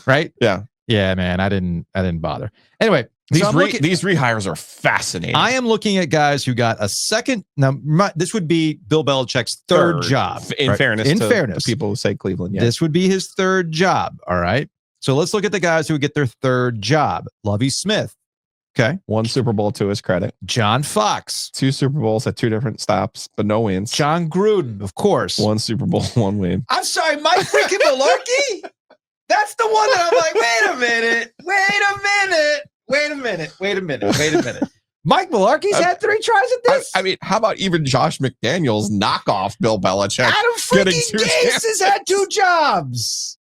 Right? Yeah. Yeah, man. I didn't bother. Anyway. These rehires are fascinating. I am looking at guys who got a second. Now, this would be Bill Belichick's third job. In fairness, to people who say Cleveland. This would be his third job. All right. So let's look at the guys who get their third job. Lovie Smith. Okay. 1 Super Bowl to his credit. John Fox. 2 Super Bowls at 2 different stops, but no wins. John Gruden, of course. 1 Super Bowl, 1 win. I'm sorry, Mike freaking Malarkey? That's the one that I'm like, wait a minute. Mike Malarkey's had 3 tries at this? I mean, how about even Josh McDaniels knockoff Bill Belichick? Adam freaking Gase has had 2 jobs.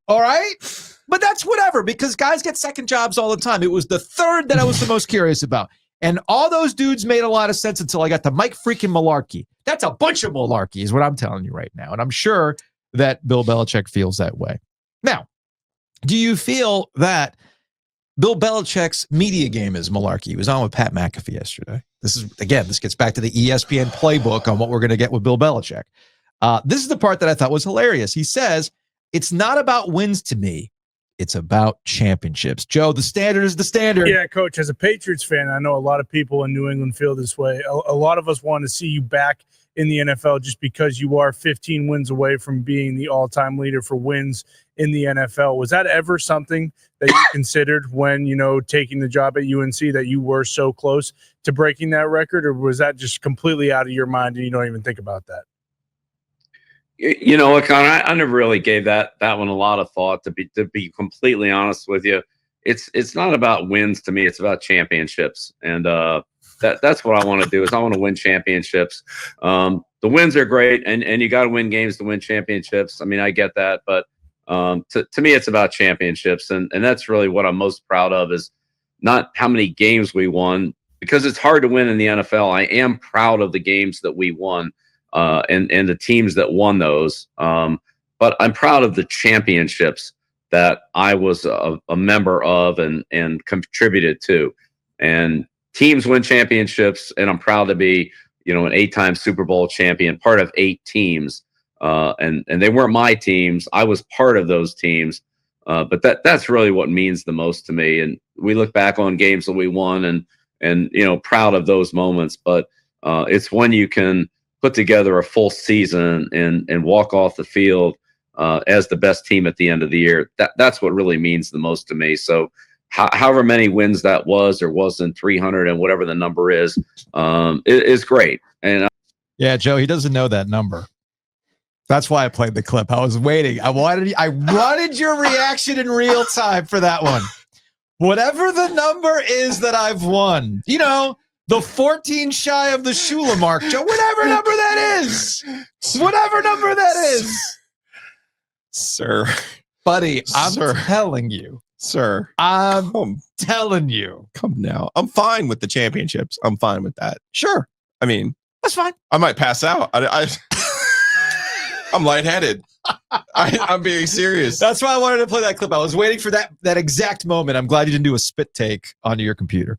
All right? But that's whatever, because guys get second jobs all the time. It was the third that I was the most curious about. And all those dudes made a lot of sense until I got to Mike freaking Malarkey. That's a bunch of malarkey is what I'm telling you right now. And I'm sure that Bill Belichick feels that way. Now, do you feel that Bill Belichick's media game is malarkey? He was on with Pat McAfee yesterday. This gets back to the ESPN playbook on what we're going to get with Bill Belichick. This is the part that I thought was hilarious. He says, it's not about wins to me. It's about championships. Joe, the standard is the standard. Yeah, Coach, as a Patriots fan, I know a lot of people in New England feel this way. A lot of us want to see you back in the NFL just because you are 15 wins away from being the all-time leader for wins in the NFL. Was that ever something that you considered when, taking the job at UNC, that you were so close to breaking that record, or was that just completely out of your mind and you don't even think about that? You know what, Connor? I never really gave that one a lot of thought. To be completely honest with you, it's not about wins to me. It's about championships, and that's what I want to do. Is I want to win championships. The wins are great, and you got to win games to win championships. I mean, I get that, but to me, it's about championships, and that's really what I'm most proud of. Is not how many games we won, because it's hard to win in the NFL. I am proud of the games that we won. And the teams that won those. But I'm proud of the championships that I was a member of and contributed to. And teams win championships, and I'm proud to be, an 8-time Super Bowl champion, part of 8 teams. And they weren't my teams. I was part of those teams. But that's really what means the most to me. And we look back on games that we won and proud of those moments. But it's when you can put together a full season and walk off the field as the best team at the end of the year. That's what really means the most to me. So however many wins that was or wasn't, 300 and whatever the number is great. And yeah, Joe, he doesn't know that number. That's why I played the clip. I was waiting. I wanted your reaction in real time for that one. Whatever the number is that I've won, the 14 shy of the Shula mark, Joe, whatever number that is. Whatever number that is. Sir. Buddy, I'm Sir. telling you. Sir. I'm telling you. Come now. I'm fine with the championships. I'm fine with that. Sure. I mean, that's fine. I might pass out. I'm lightheaded. I'm being serious. That's why I wanted to play that clip. I was waiting for that exact moment. I'm glad you didn't do a spit take onto your computer.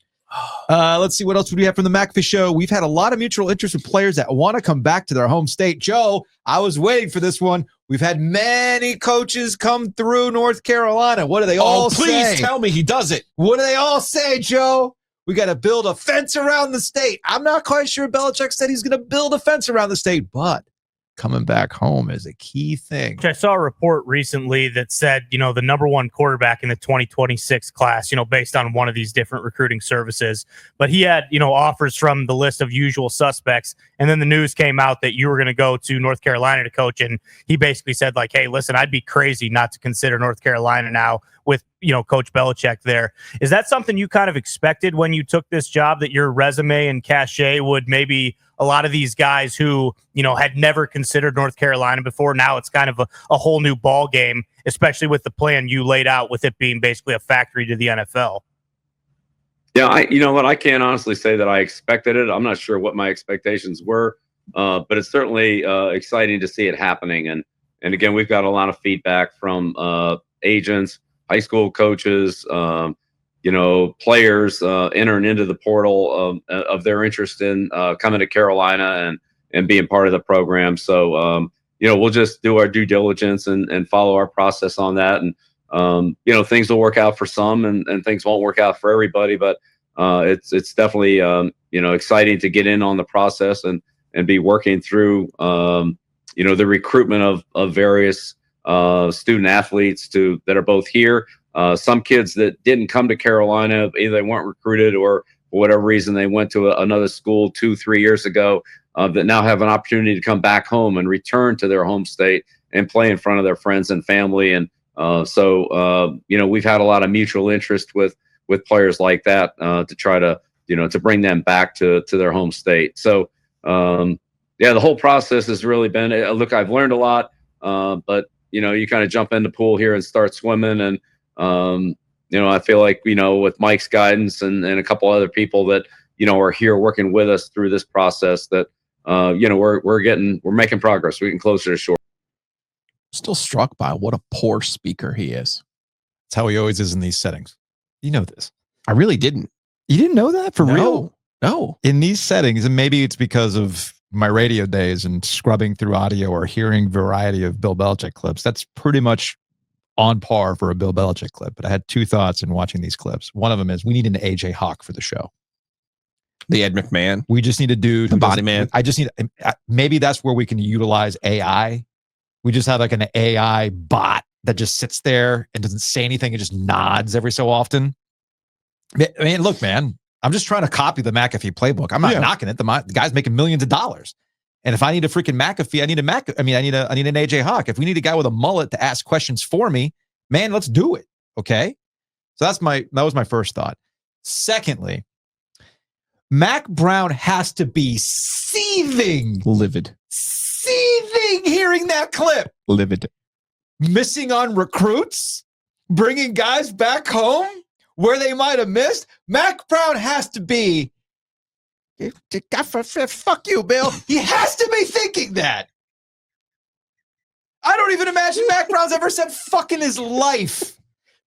Let's see, what else would we have from the McAfee show? We've had a lot of mutual interest with players that want to come back to their home state. Joe, I was waiting for this one. We've had many coaches come through North Carolina. What do they all say? Please tell me he does it. What do they all say, Joe? We got to build a fence around the state. I'm not quite sure Belichick said he's going to build a fence around the state, but coming back home is a key thing. I saw a report recently that said, the number one quarterback in the 2026 class, based on one of these different recruiting services. But he had, offers from the list of usual suspects. And then the news came out that you were going to go to North Carolina to coach. And he basically said, like, hey, listen, I'd be crazy not to consider North Carolina now with, Coach Belichick there. Is that something you kind of expected when you took this job, that your resume and cachet would maybe a lot of these guys who, had never considered North Carolina before, now it's kind of a whole new ball game, especially with the plan you laid out with it being basically a factory to the NFL? Yeah, you know what? I can't honestly say that I expected it. I'm not sure what my expectations were, but it's certainly exciting to see it happening. And again, we've got a lot of feedback from agents, high school coaches, players entering into the portal of their interest in coming to Carolina and being part of the program. So, we'll just do our due diligence and follow our process on that. And, things will work out for some and things won't work out for everybody. But it's definitely, exciting to get in on the process and be working through, the recruitment of various student athletes that are both here. Some kids that didn't come to Carolina, either they weren't recruited or for whatever reason they went to another school 2-3 years ago, that now have an opportunity to come back home and return to their home state and play in front of their friends and family. And so we've had a lot of mutual interest with players like that to try to to bring them back to their home state. So the whole process has really been look. I've learned a lot, but you kind of jump in the pool here and start swimming. And I feel like with Mike's guidance and a couple other people that are here working with us through this process, that we're making progress. We're getting closer to shore. Still struck by what a poor speaker he is. That's how he always is in these settings. You know this. I really didn't. You didn't know that for real? No. In these settings, and maybe it's because of my radio days and scrubbing through audio or hearing variety of Bill Belichick clips, that's pretty much on par for a Bill Belichick clip. But I had 2 thoughts in watching these clips. One of them is we need an AJ Hawk for the show. The Ed McMahon. We just need a dude. The body man. I just need, maybe that's where we can utilize AI. We just have like an AI bot that just sits there and doesn't say anything and just nods every so often. I mean, look, man, I'm just trying to copy the McAfee playbook. I'm not knocking it. The guy's making millions of dollars. And if I need a freaking McAfee, I need an AJ Hawk. If we need a guy with a mullet to ask questions for me, man, let's do it. Okay. So that was my first thought. Secondly, Mac Brown has to be seething hearing that clip. Livid. Missing on recruits, bringing guys back home where they might have missed. Mac Brown has to be, fuck you, Bill. He has to be thinking that. I don't even imagine Mac Brown's ever said fuck in his life.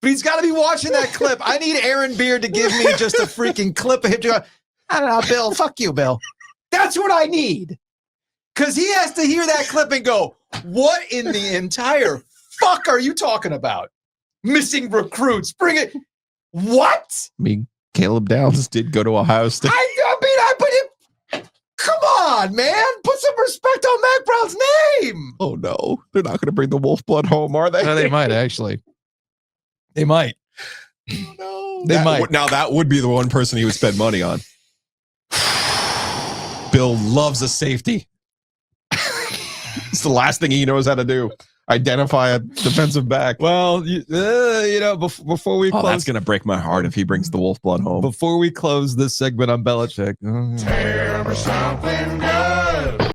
But he's got to be watching that clip. I need Aaron Beard to give me just a freaking clip of him going, I don't know, Bill, fuck you, Bill. That's what I need. Because he has to hear that clip and go, what in the entire fuck are you talking about? Missing recruits. Bring it. What? I mean, Caleb Downs did go to Ohio State. Come on, man. Put some respect on Mac Brown's name. Oh, no. They're not going to bring the wolf blood home, are they? No, they might, actually. They might. Oh, no. They might. Now, that would be the one person he would spend money on. Bill loves a safety. It's the last thing he knows how to do. Identify a defensive back. Well, before we close. That's going to break my heart if he brings the wolf blood home. Before we close this segment on Belichick. Tell me something good.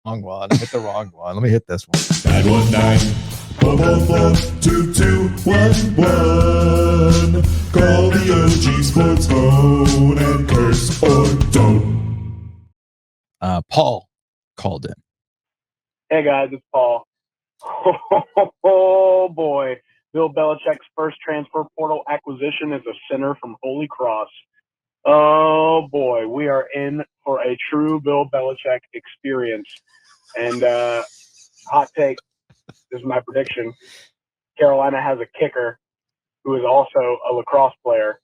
Wrong one. I hit the wrong one. Let me hit this one. 919-444-2211. Call the OG Sports phone and curse or don't. Paul called in. Hey guys, it's Paul. Oh boy, Bill Belichick's first transfer portal acquisition is a center from Holy Cross. Oh boy, we are in for a true Bill Belichick experience. And hot take, this is my prediction. Carolina has a kicker who is also a lacrosse player.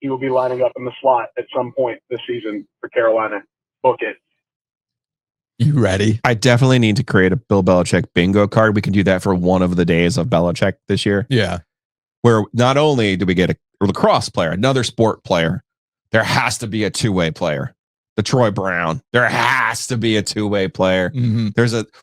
He will be lining up in the slot at some point this season for Carolina. Book it. You ready? I definitely need to create a Bill Belichick bingo card. We can do that for one of the days of Belichick this year. Yeah. Where not only do we get a lacrosse player, another sport player, there has to be a two-way player. The Troy Brown. There has to be a two-way player. Mm-hmm.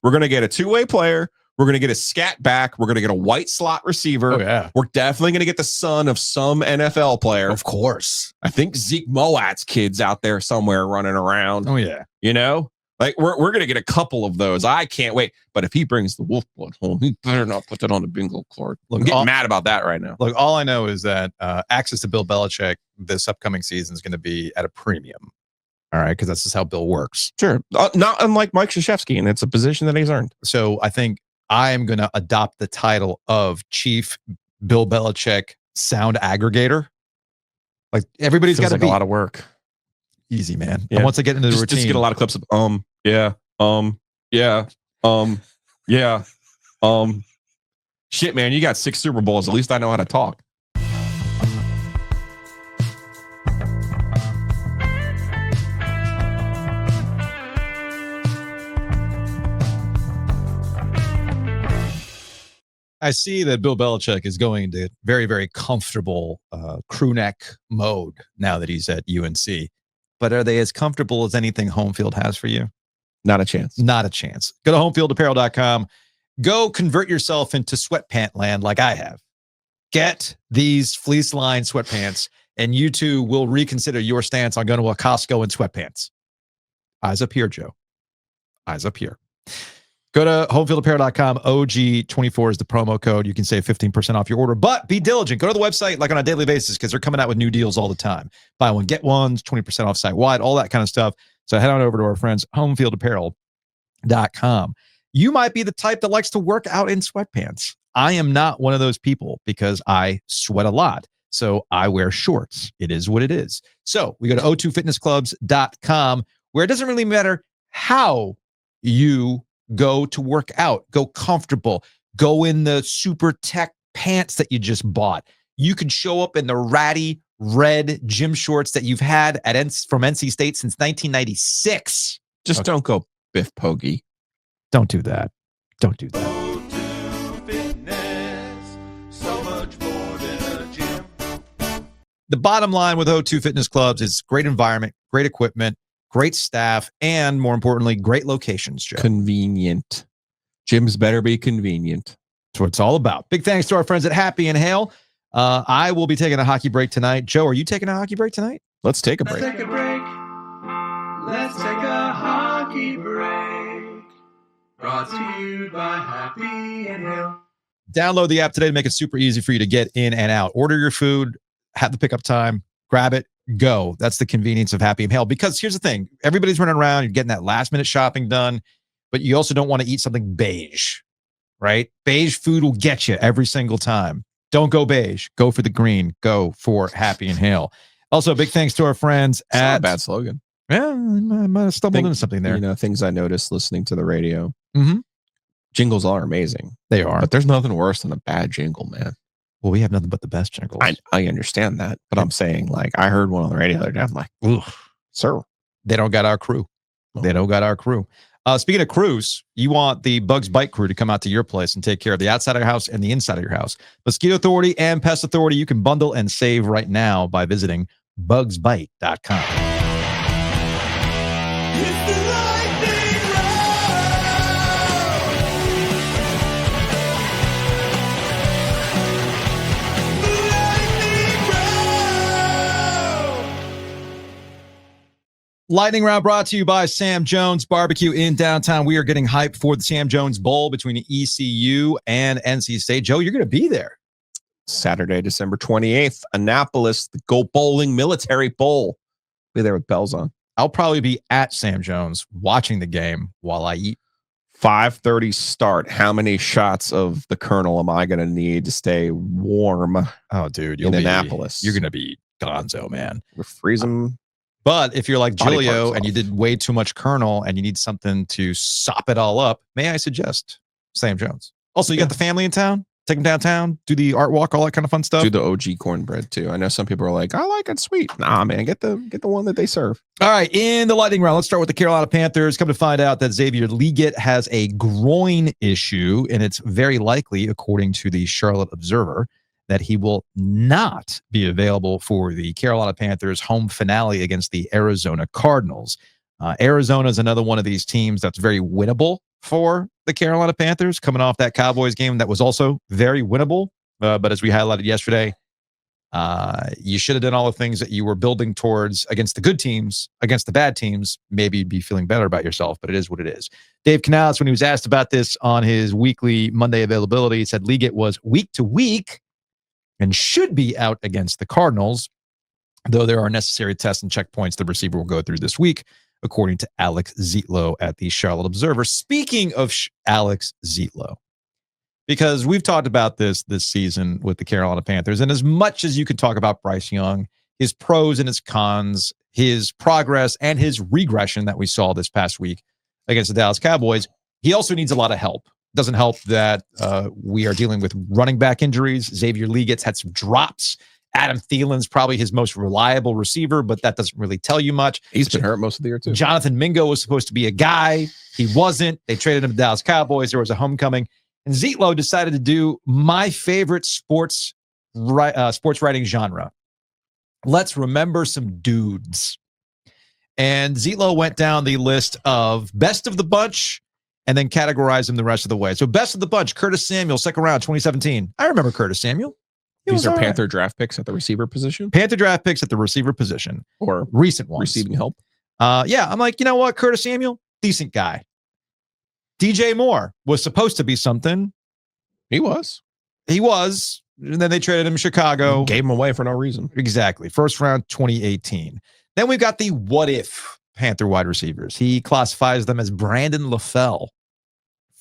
We're going to get a two-way player. We're going to get a scat back. We're going to get a white slot receiver. Oh, yeah. We're definitely going to get the son of some NFL player. Of course. I think Zeke Moat's kid's out there somewhere running around. Oh, yeah. You know? Like, we're going to get a couple of those. I can't wait. But if he brings the wolf blood home, he better not put that on the bingo card. I'm getting mad about that right now. Look, all I know is that access to Bill Belichick this upcoming season is going to be at a premium. All right, because that's just how Bill works. Sure. Not unlike Mike Krzyzewski, and it's a position that he's earned. So I think I am going to adopt the title of Chief Bill Belichick Sound Aggregator. Like, everybody's got to be a lot of work. Easy, man. Yeah. And once I get into the routine, just get a lot of clips of shit, man, you got 6 Super Bowls. At least I know how to talk. I see that Bill Belichick is going into very, very comfortable crew neck mode now that he's at UNC. But are they as comfortable as anything home field has for you? Not a chance. Not a chance. Go to homefieldapparel.com. Go convert yourself into sweatpant land like I have. Get these fleece lined sweatpants, and you too will reconsider your stance on going to a Costco in sweatpants. Eyes up here, Joe. Eyes up here. Go to homefieldapparel.com. OG24 is the promo code. You can save 15% off your order, but be diligent. Go to the website like on a daily basis because they're coming out with new deals all the time. Buy one, get ones, 20% off site wide, all that kind of stuff. So head on over to our friends, homefieldapparel.com. You might be the type that likes to work out in sweatpants. I am not one of those people because I sweat a lot. So I wear shorts. It is what it is. So we go to o2fitnessclubs.com where it doesn't really matter how you go to work out, go comfortable, go in the super tech pants that you just bought. You can show up in the ratty red gym shorts that you've had from NC State since 1996. Just don't go Biff Poggi. Don't do that. Don't do that. O2 Fitness, so much more than a gym. The bottom line with O2 Fitness Clubs is great environment, great equipment, great staff, and more importantly, great locations, Joe. Convenient. Gyms better be convenient. That's what it's all about. Big thanks to our friends at Happy and Hale. I will be taking a hockey break tonight. Joe, are you taking a hockey break tonight? Let's take a break. Let's take a break. Let's take a hockey break. Brought to you by Happy and Hale. Download the app today to make it super easy for you to get in and out. Order your food, have the pickup time, grab it, go. That's the convenience of Happy and Hale. Because here's the thing. Everybody's running around. You're getting that last minute shopping done, but you also don't want to eat something beige, right? Beige food will get you every single time. Don't go beige. Go for the green. Go for Happy and Hale. Also, big thanks to our friends It's not at... a bad slogan. Yeah, I might have stumbled into something there. You know, things I noticed listening to the radio. Mm-hmm. Jingles are amazing. They are. But there's nothing worse than a bad jingle, man. Well, we have nothing but the best jingles. I understand that. But I'm saying, like, I heard one on the radio the other day. I'm like, ugh, sir. They don't got our crew. They don't got our crew. Speaking of crews, you want the Bugs Bite crew to come out to your place and take care of the outside of your house and the inside of your house. Mosquito Authority and Pest Authority, you can bundle and save right now by visiting bugsbite.com. Lightning round brought to you by Sam Jones Barbecue in downtown. We are getting hyped for the Sam Jones Bowl between ECU and NC State. Joe, you're going to be there. Saturday, December 28th, Annapolis, the Go Bowling Military Bowl. Be there with bells on. I'll probably be at Sam Jones watching the game while I eat. 5:30 start. How many shots of the Colonel am I going to need to stay warm? Oh, dude, in Annapolis. You're going to be gonzo, man. We're freezing. But if you're like Body Giglio parts and you off. did way too much Colonel and you need something to sop it all up, may I suggest Sam Jones? Also, you got the family in town? Take them downtown, do the art walk, all that kind of fun stuff. Do the OG cornbread too. I know some people are like, I like it sweet. Nah, man, get the one that they serve. All right, in the lightning round, let's start with the Carolina Panthers. Come to find out that Xavier Legette has a groin issue, and it's very likely, according to the Charlotte Observer, that he will not be available for the Carolina Panthers home finale against the Arizona Cardinals. Arizona is another one of these teams that's very winnable for the Carolina Panthers, coming off that Cowboys game that was also very winnable. But as we highlighted yesterday, you should have done all the things that you were building towards against the good teams, against the bad teams. Maybe you'd be feeling better about yourself, but it is what it is. Dave Canales, when he was asked about this on his weekly Monday availability, said Legette was week to week and should be out against the Cardinals, though there are necessary tests and checkpoints the receiver will go through this week, according to Alex Zietlow at the Charlotte Observer. Speaking of Alex Zietlow, because we've talked about this season with the Carolina Panthers, and as much as you could talk about Bryce Young, his pros and his cons, his progress and his regression that we saw this past week against the Dallas Cowboys, he also needs a lot of help. Doesn't help that we are dealing with running back injuries. Xavier Legette's had some drops. Adam Thielen's probably his most reliable receiver, but that doesn't really tell you much. He's been hurt most of the year, too. Jonathan Mingo was supposed to be a guy. He wasn't. They traded him to Dallas Cowboys. There was a homecoming. And Zietlow decided to do my favorite sports writing genre. Let's remember some dudes. And Zietlow went down the list of best of the bunch and then categorize them the rest of the way. So best of the bunch, Curtis Samuel, second round, 2017. I remember Curtis Samuel. These are Panther draft picks at the receiver position? Panther draft picks at the receiver position. Or recent ones. Receiving help? Yeah, I'm like, you know what? Curtis Samuel, decent guy. DJ Moore was supposed to be something. He was. And then they traded him to Chicago. Gave him away for no reason. Exactly. First round, 2018. Then we've got the what if Panther wide receivers. He classifies them as Brandon LaFell.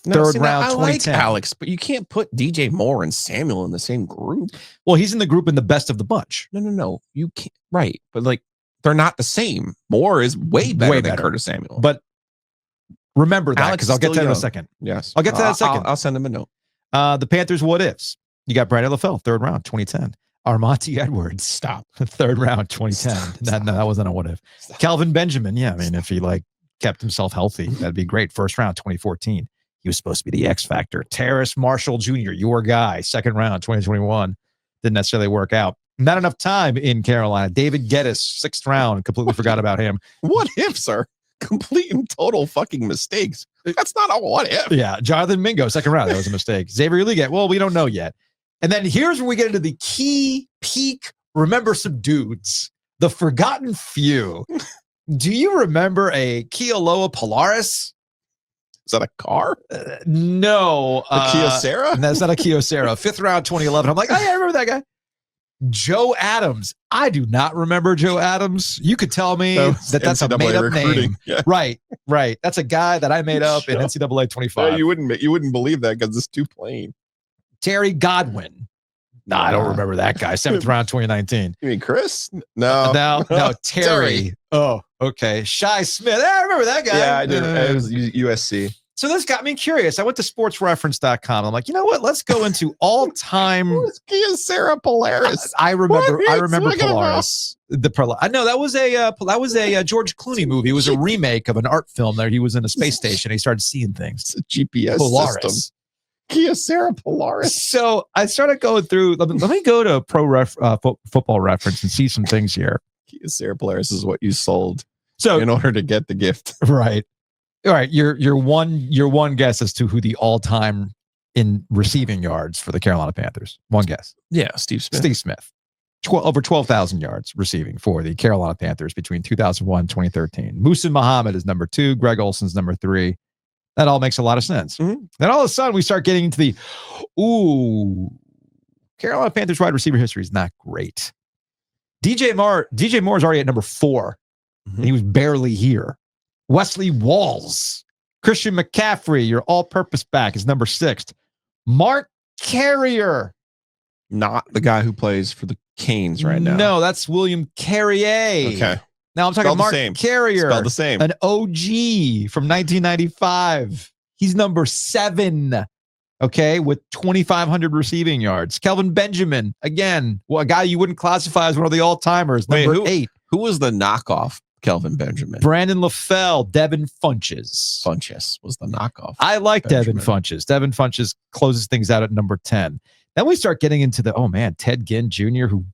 Third round, 2010. Like Alex, but you can't put DJ Moore and Samuel in the same group. Well, he's in the group in the best of the bunch. No. You can't. Right. But like, they're not the same. Moore is way better than Curtis Samuel. But remember that, Alex because I'll get to that in a young. second. Yes. I'll get to that in a second. I'll send him a note. The Panthers what ifs. You got Brandon LaFell, third round, 2010. Armonte Edwards. Stop. Third round, 2010. No, that wasn't a what if. Stop. Calvin Benjamin. Yeah, I mean, if he kept himself healthy, that'd be great. First round, 2014. He was supposed to be the X factor. Terrace Marshall Jr., your guy, second round, 2021. Didn't necessarily work out. Not enough time in Carolina. David Geddes, 6th round. Completely forgot about him. What ifs are complete and total fucking mistakes. That's not a what if. Yeah. Jonathan Mingo, 2nd round. That was a mistake. Xavier Leggett. Well, we don't know yet. And then here's where we get into the key peak. Remember some dudes. The forgotten few. Do you remember a Kealoha Polaris? Is that a car? No. A Kyocera? That's not a Kyocera. 5th round, 2011. I'm like, oh, yeah, I remember that guy. Joe Adams. I do not remember Joe Adams. You could tell me that's a NCAA made-up recruiting. name. Yeah. Right. That's a guy that I made up in NCAA 25. Yeah, you wouldn't believe that because it's too plain. Terry Godwin. No, I don't remember that guy. 7th round, 2019. You mean Chris? No. No, Terry. Oh, okay. Shy Smith. I remember that guy. Yeah, I did. It was USC. So this got me curious. I went to sportsreference.com. I'm like, you know what? Let's go into all-time. Who's Kyocera Polaris? I remember talking Polaris. I know that was a George Clooney movie. It was a remake of an art film there. He was in a space station. He started seeing things. It's a GPS Polaris. system. Kyocera Polaris. So I started going through. Let me go to Football Reference and see some things here. Kyocera Polaris is what you sold. So in order to get the gift, right? All right, your one guess as to who the all-time in receiving yards for the Carolina Panthers. One guess. Yeah, Steve Smith. Steve Smith. Over 12,000 yards receiving for the Carolina Panthers between 2001 and 2013. Musa Muhammad is number 2. Greg Olson's number 3. That all makes a lot of sense. Mm-hmm. Then all of a sudden we start getting into the, Carolina Panthers wide receiver history is not great. DJ Moore is already at number 4. Mm-hmm. And he was barely here. Wesley Walls, Christian McCaffrey, your all-purpose back, is number 6. Mark Carrier. Not the guy who plays for the Canes right now. No, that's William Carrier. Okay. Now I'm talking Spelled the Mark same. Carrier. Spelled the same. An OG from 1995. He's number 7. Okay, with 2,500 receiving yards. Kelvin Benjamin, again, a guy you wouldn't classify as one of the all-timers, number 8. Who was the knockoff Kelvin Benjamin? Brandon LaFell, Devin Funches. Funches was the knockoff. I like Benjamin. Devin Funches. Devin Funches closes things out at number 10. Then we start getting into the, Ted Ginn Jr., who,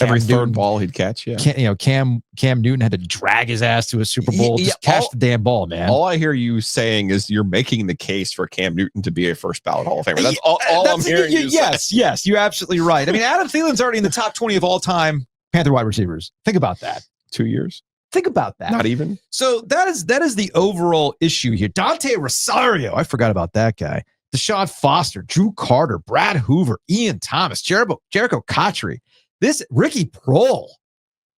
every third ball he'd catch. Yeah. Cam Newton had to drag his ass to a Super Bowl. Just catch the damn ball, man. All I hear you saying is you're making the case for Cam Newton to be a first ballot Hall of Famer. That's all I'm hearing you say. Yes, you're absolutely right. I mean, Adam Thielen's already in the top 20 of all time Panther wide receivers. Think about that. 2 years. Think about that. Not even. So that is the overall issue here. Dante Rosario, I forgot about that guy. Deshaun Foster, Drew Carter, Brad Hoover, Ian Thomas, Jericho Cotchery. This Ricky Prohl.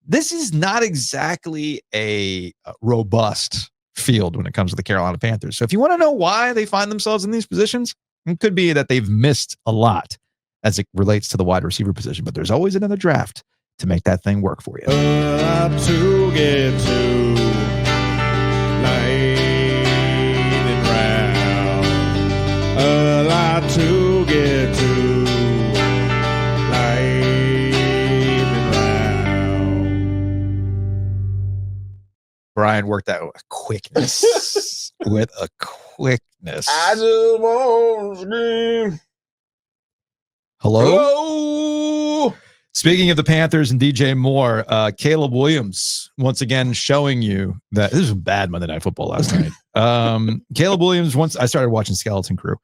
This is not exactly a robust field when it comes to the Carolina Panthers. So if you want to know why they find themselves in these positions, it could be that they've missed a lot as it relates to the wide receiver position. But there's always another draft to make that thing work for you. To get to lightning round, a lot to get to lightning round. Brian worked out with quickness. With a quickness. I just want to scream. Hello? Speaking of the Panthers and DJ Moore, Caleb Williams once again showing you that this was a bad Monday Night Football last night. Caleb Williams, once I started watching Skeleton Crew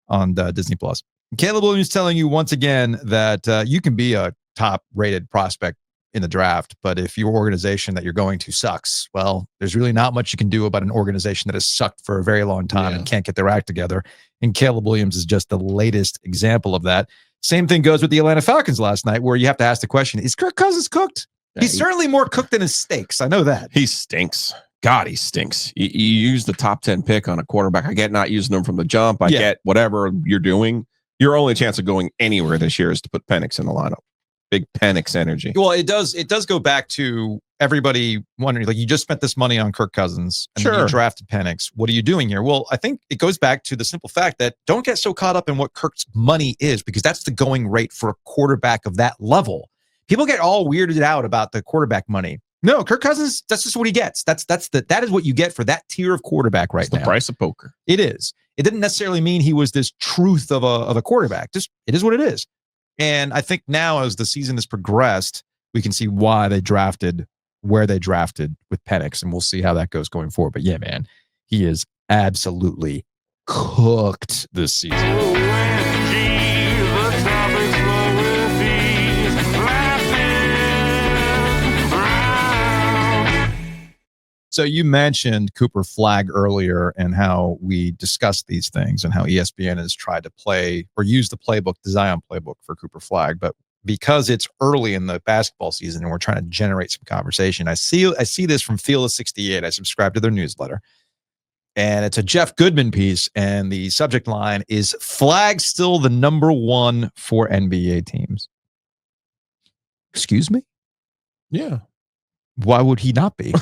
on Disney Plus. Caleb Williams telling you once again that you can be a top-rated prospect in the draft, but if your organization that you're going to sucks, well, there's really not much you can do about an organization that has sucked for a very long time and can't get their act together. And Caleb Williams is just the latest example of that. Same thing goes with the Atlanta Falcons last night, where you have to ask the question, is Kirk Cousins cooked? Yeah, He's certainly more cooked than his steaks. I know that. He stinks. God, he stinks. You use the top 10 pick on a quarterback. I get not using them from the jump. I get whatever you're doing. Your only chance of going anywhere this year is to put Penix in the lineup. Big Penix energy. Well, it does go back to everybody wondering, like, you just spent this money on Kirk Cousins and then you drafted Penix. What are you doing here? Well, I think it goes back to the simple fact that don't get so caught up in what Kirk's money is, because that's the going rate for a quarterback of that level. People get all weirded out about the quarterback money. No, Kirk Cousins, that's just what he gets. That is what you get for that tier of quarterback right now. The price of poker. It is. It didn't necessarily mean he was this truth of a quarterback. Just it is what it is. And I think now as the season has progressed, we can see why they drafted where they drafted with Penix, and we'll see how that goes going forward. But yeah, man, he is absolutely cooked this season. So you mentioned Cooper Flagg earlier and how we discussed these things and how ESPN has tried to play or use the playbook, the Zion playbook for Cooper Flagg. But because it's early in the basketball season and we're trying to generate some conversation, I see this from Field of 68. I subscribe to their newsletter. And it's a Jeff Goodman piece. And the subject line is Flagg still the number one for NBA teams? Excuse me? Yeah. Why would he not be?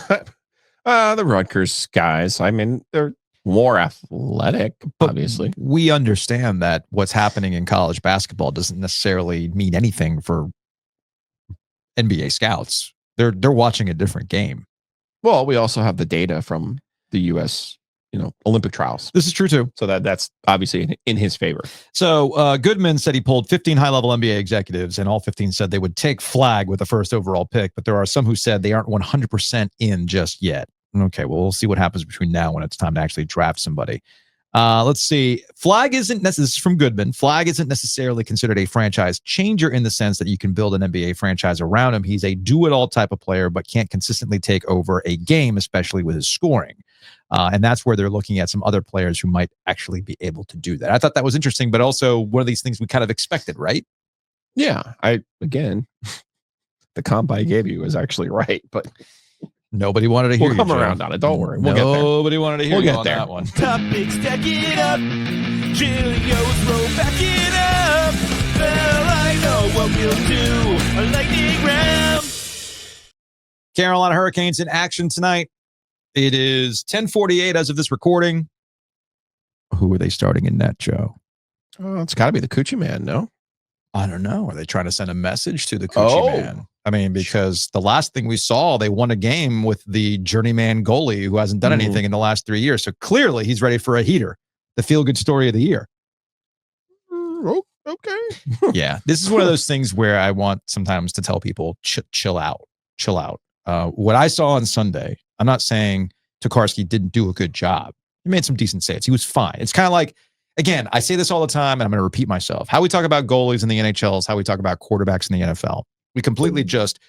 The Rutgers guys, I mean, they're more athletic, obviously. We understand that what's happening in college basketball doesn't necessarily mean anything for NBA scouts. They're watching a different game. Well, we also have the data from the U.S., Olympic trials. This is true too. So that's obviously in his favor. So Goodman said he pulled 15 high-level NBA executives, and all 15 said they would take Flagg with the first overall pick, but there are some who said they aren't 100% in just yet. Okay, well, we'll see what happens between now and when it's time to actually draft somebody. Let's see. Flagg isn't this is from Goodman. Flagg isn't necessarily considered a franchise changer in the sense that you can build an NBA franchise around him. He's a do-it-all type of player, but can't consistently take over a game, especially with his scoring. And that's where they're looking at some other players who might actually be able to do that. I thought that was interesting, but also one of these things we kind of expected, right? Yeah. The comp I gave you was actually right, but nobody wanted to hear we'll you. come around on it. Don't worry. We'll get there. Nobody wanted to hear you on that one. Topic, stack it up. Giglio's roll back it up. Well, I know what we'll do. A lightning round. Carolina Hurricanes in action tonight. It is 10:48 as of this recording. Who are they starting in net, Joe? It's got to be the Coochie Man, no? I don't know. Are they trying to send a message to the Coochie Man? I mean, because the last thing we saw, they won a game with the journeyman goalie who hasn't done anything in the last 3 years. So clearly he's ready for a heater. The feel-good story of the year. Okay. Yeah. This is one of those things where I want sometimes to tell people, chill out. Chill out. What I saw on Sunday, I'm not saying Tokarski didn't do a good job. He made some decent saves. He was fine. It's kind of like, again, I say this all the time, and I'm going to repeat myself. How we talk about goalies in the NHL is how we talk about quarterbacks in the NFL. We completely just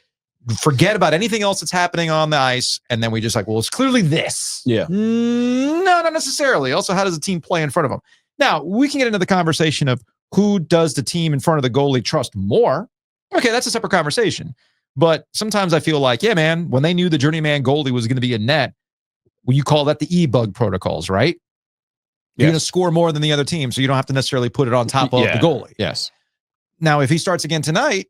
forget about anything else that's happening on the ice, and then we just like, well, it's clearly this. Yeah. No, not necessarily. Also, how does the team play in front of them? Now, we can get into the conversation of who does the team in front of the goalie trust more. Okay, that's a separate conversation. But sometimes I feel like, yeah, man, when they knew the journeyman goalie was going to be in net, well, you call that the E-bug protocols, right? You're going to score more than the other team, so you don't have to necessarily put it on top of the goalie. Yes. Now, if he starts again tonight,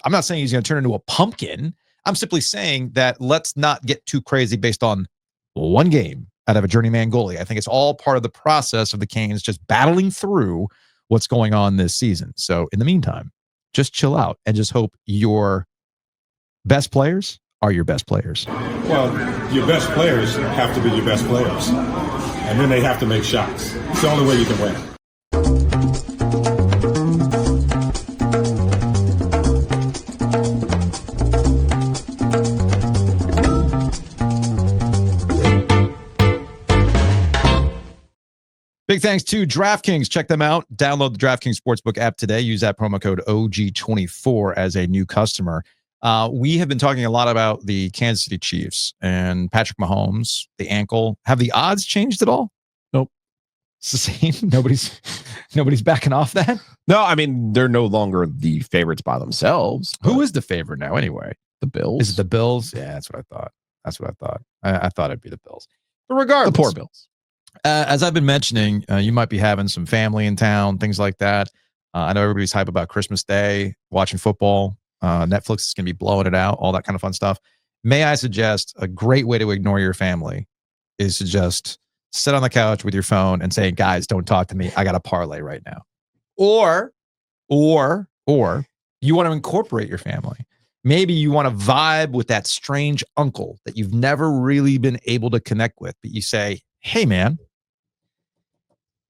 I'm not saying he's going to turn into a pumpkin. I'm simply saying that let's not get too crazy based on one game out of a journeyman goalie. I think it's all part of the process of the Canes just battling through what's going on this season. So in the meantime, just chill out and just hope your best players are your best players. Well, your best players have to be your best players. And then they have to make shots. It's the only way you can win. Big thanks to DraftKings. Check them out. Download the DraftKings Sportsbook app today. Use that promo code OG24 as a new customer. We have been talking a lot about the Kansas City Chiefs and Patrick Mahomes, the ankle. Have the odds changed at all? Nope. It's the same. Nobody's backing off that. No, I mean, they're no longer the favorites by themselves. Who is the favorite now anyway? The Bills. Is it the Bills? Yeah, that's what I thought. I thought it'd be the Bills. But regardless. The poor Bills. As I've been mentioning, you might be having some family in town, things like that. I know everybody's hype about Christmas Day, watching football. Netflix is going to be blowing it out, all that kind of fun stuff. May I suggest a great way to ignore your family is to just sit on the couch with your phone and say, guys, don't talk to me. I got a parlay right now. Or you want to incorporate your family. Maybe you want to vibe with that strange uncle that you've never really been able to connect with, but you say, hey, man,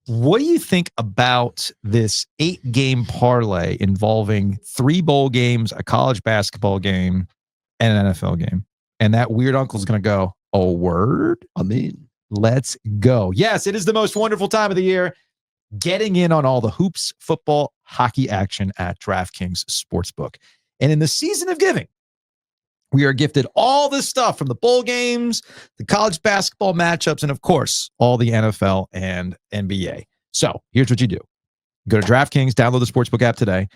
What do you think about this 8-game parlay involving 3 bowl games, a college basketball game, and an NFL game? And that weird uncle's going to go, oh, word? I'm in. Let's go. Yes, it is the most wonderful time of the year. Getting in on all the hoops, football, hockey action at DraftKings Sportsbook. And in the season of giving, we are gifted all this stuff from the bowl games, the college basketball matchups, and of course, all the NFL and NBA. So here's what you do. Go to DraftKings, download the Sportsbook app today.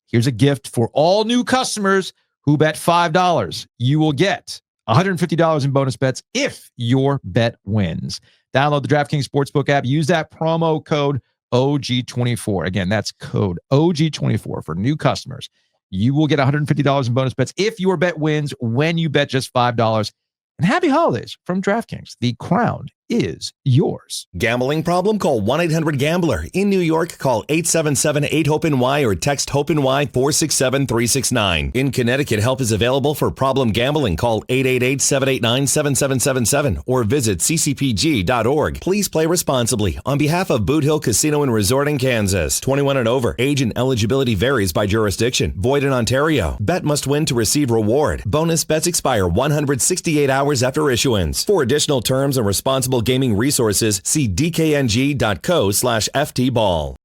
Here's a gift for all new customers who bet $5. You will get $150 in bonus bets if your bet wins. Download the DraftKings Sportsbook app. Use that promo code OG24. Again, that's code OG24 for new customers. You will get $150 in bonus bets if your bet wins when you bet just $5. And happy holidays from DraftKings. The crown is yours. Gambling problem? Call 1-800-GAMBLER. In New York, call 877-8-HOPE-NY or text HOPE-NY 467-369. In Connecticut, help is available for problem gambling. Call 888-789-7777 or visit ccpg.org. Please play responsibly. On behalf of Boot Hill Casino and Resort in Kansas, 21 and over. Age and eligibility varies by jurisdiction. Void in Ontario. Bet must win to receive reward. Bonus bets expire 168 hours after issuance. For additional terms and responsible gaming resources, see dkng.co/ftball.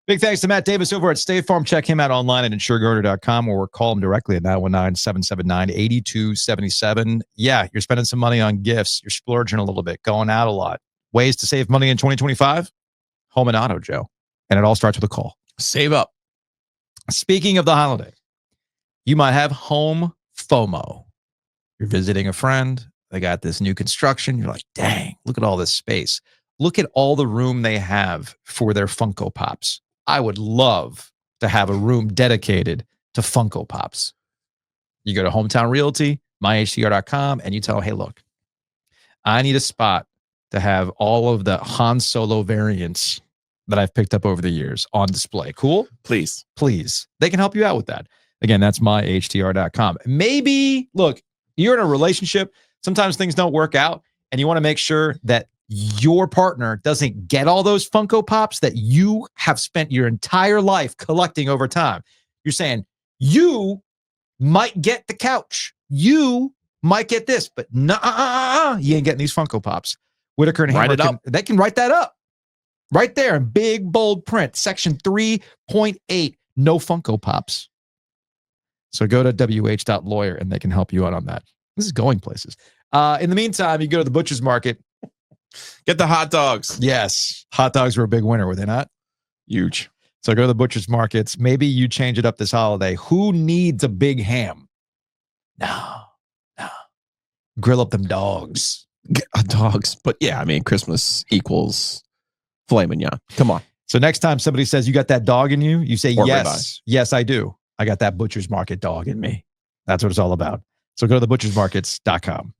Big thanks to Matt Davis over at State Farm. Check him out online at insuregarner.com or call him directly at 919-779-8277. Yeah, you're spending some money on gifts. You're splurging a little bit, going out a lot. Ways to save money in 2025? Home and auto, Joe. And it all starts with a call. Save up. Speaking of the holiday, you might have home FOMO. You're visiting a friend. They got this new construction. You're like, dang, look at all this space. Look at all the room they have for their Funko Pops. I would love to have a room dedicated to Funko Pops. You go to Hometown Realty, myhtr.com, and you tell them, hey, look, I need a spot to have all of the Han Solo variants that I've picked up over the years on display. Cool? Please. Please. They can help you out with that. Again, that's myhtr.com. Maybe, look, you're in a relationship. Sometimes things don't work out, and you want to make sure that your partner doesn't get all those Funko Pops that you have spent your entire life collecting over time. You're saying, you might get the couch. You might get this, but you ain't getting these Funko Pops. Whitaker and Hammer, they can write that up. Right there in big, bold print. Section 3.8, no Funko Pops. So go to wh.lawyer, and they can help you out on that. This is going places. In the meantime, you go to the butcher's market. Get the hot dogs. Yes. Hot dogs were a big winner, were they not? Huge. So go to the butcher's markets. Maybe you change it up this holiday. Who needs a big ham? No. Grill up them dogs. Dogs. But yeah, I mean, Christmas equals filet mignon. Come on. So next time somebody says, you got that dog in you, you say, Or yes. ribeye. Yes, I do. I got that butcher's market dog in me. That's what it's all about. So go to thebutchersmarkets.com.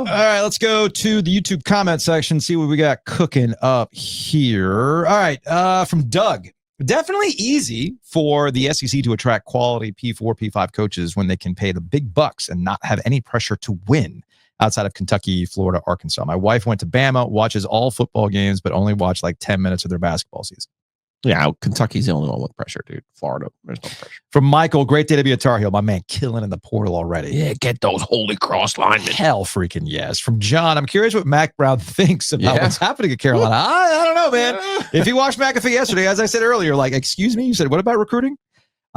All right, let's go to the YouTube comment section, see what we got cooking up here. All right, from Doug. Definitely easy for the SEC to attract quality P4, P5 coaches when they can pay the big bucks and not have any pressure to win outside of Kentucky, Florida, Arkansas. My wife went to Bama, watches all football games, but only watched like 10 minutes of their basketball season. Yeah, Kentucky's the only one with pressure, dude. Florida, there's no pressure. From Michael, great day to be a Tar Heel. My man killing in the portal already. Yeah, get those Holy Cross linemen. Hell freaking yes. From John, I'm curious what Mac Brown thinks about what's happening at Carolina. I don't know, man. If you watched McAfee yesterday, as I said earlier, like, excuse me, you said, what about recruiting?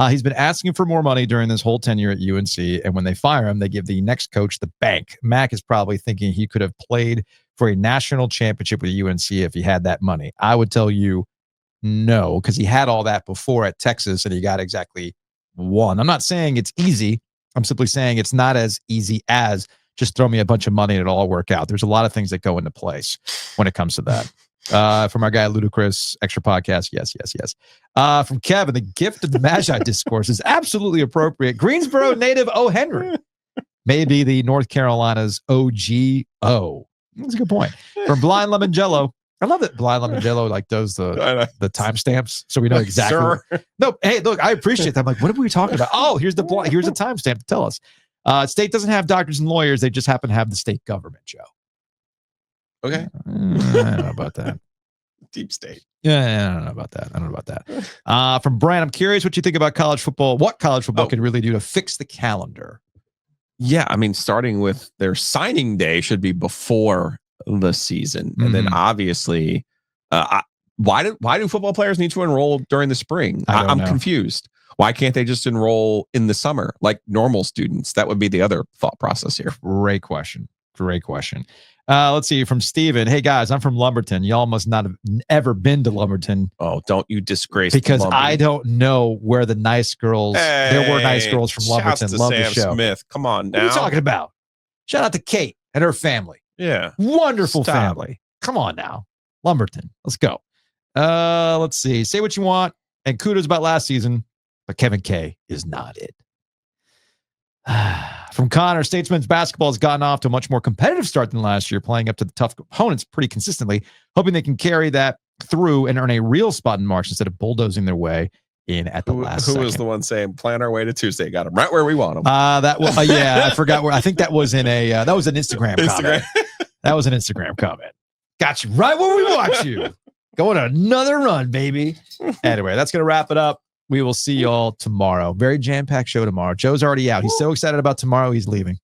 He's been asking for more money during this whole tenure at UNC, and when they fire him, they give the next coach the bank. Mac is probably thinking he could have played for a national championship with UNC if he had that money. I would tell you no, because he had all that before at Texas, and he got exactly one. I'm not saying it's easy. I'm simply saying it's not as easy as just throw me a bunch of money and it'll all work out. There's a lot of things that go into place when it comes to that. From our guy Ludacris, extra podcast. Yes. From Kevin, the gift of the Magi discourse is absolutely appropriate. Greensboro native O. Henry may be the North Carolina's OGO. That's a good point. From Blind Lemon Jello, I love that Blind Lemon Jello like does the timestamps, so we know exactly. Sure. No, hey, look, I appreciate that. I'm like, what are we talking about? Oh, here's a timestamp to tell us. State doesn't have doctors and lawyers; they just happen to have the state government, Joe. Okay. I don't know about that. Deep state. Yeah, I don't know about that. From Brian, I'm curious what you think about college football. What college football can really do to fix the calendar? Yeah, I mean, starting with their signing day should be before the season, and then obviously, why do football players need to enroll during the spring? I'm confused. Why can't they just enroll in the summer like normal students? That would be the other thought process here. Great question. Let's see, from Steven. Hey guys, I'm from Lumberton. Y'all must not have ever been to Lumberton. Oh, don't you disgrace because Lumberton. I don't know where the nice girls. There were nice girls from Lumberton. Shouts to Love Sam the show. Smith. Come on now. What are you talking about? Shout out to Kate and her family. Yeah, wonderful Stop. family. Come on now, Lumberton. Let's go. Let's see. Say what you want, and kudos about last season, but Kevin K is not it. From Connor, Statesman's basketball has gotten off to a much more competitive start than last year, playing up to the tough opponents pretty consistently, hoping they can carry that through and earn a real spot in March instead of bulldozing their way in at the last Who second. was the one saying, plan our way to Tuesday? Got him right where we want him. That was, yeah, I forgot where. I think that was in a, that was an Instagram comment. That was an Instagram comment. Got you right where we want you. Going on another run, baby. Anyway, that's going to wrap it up. We will see y'all tomorrow. Very jam-packed show tomorrow. Joe's already out. He's so excited about tomorrow, he's leaving.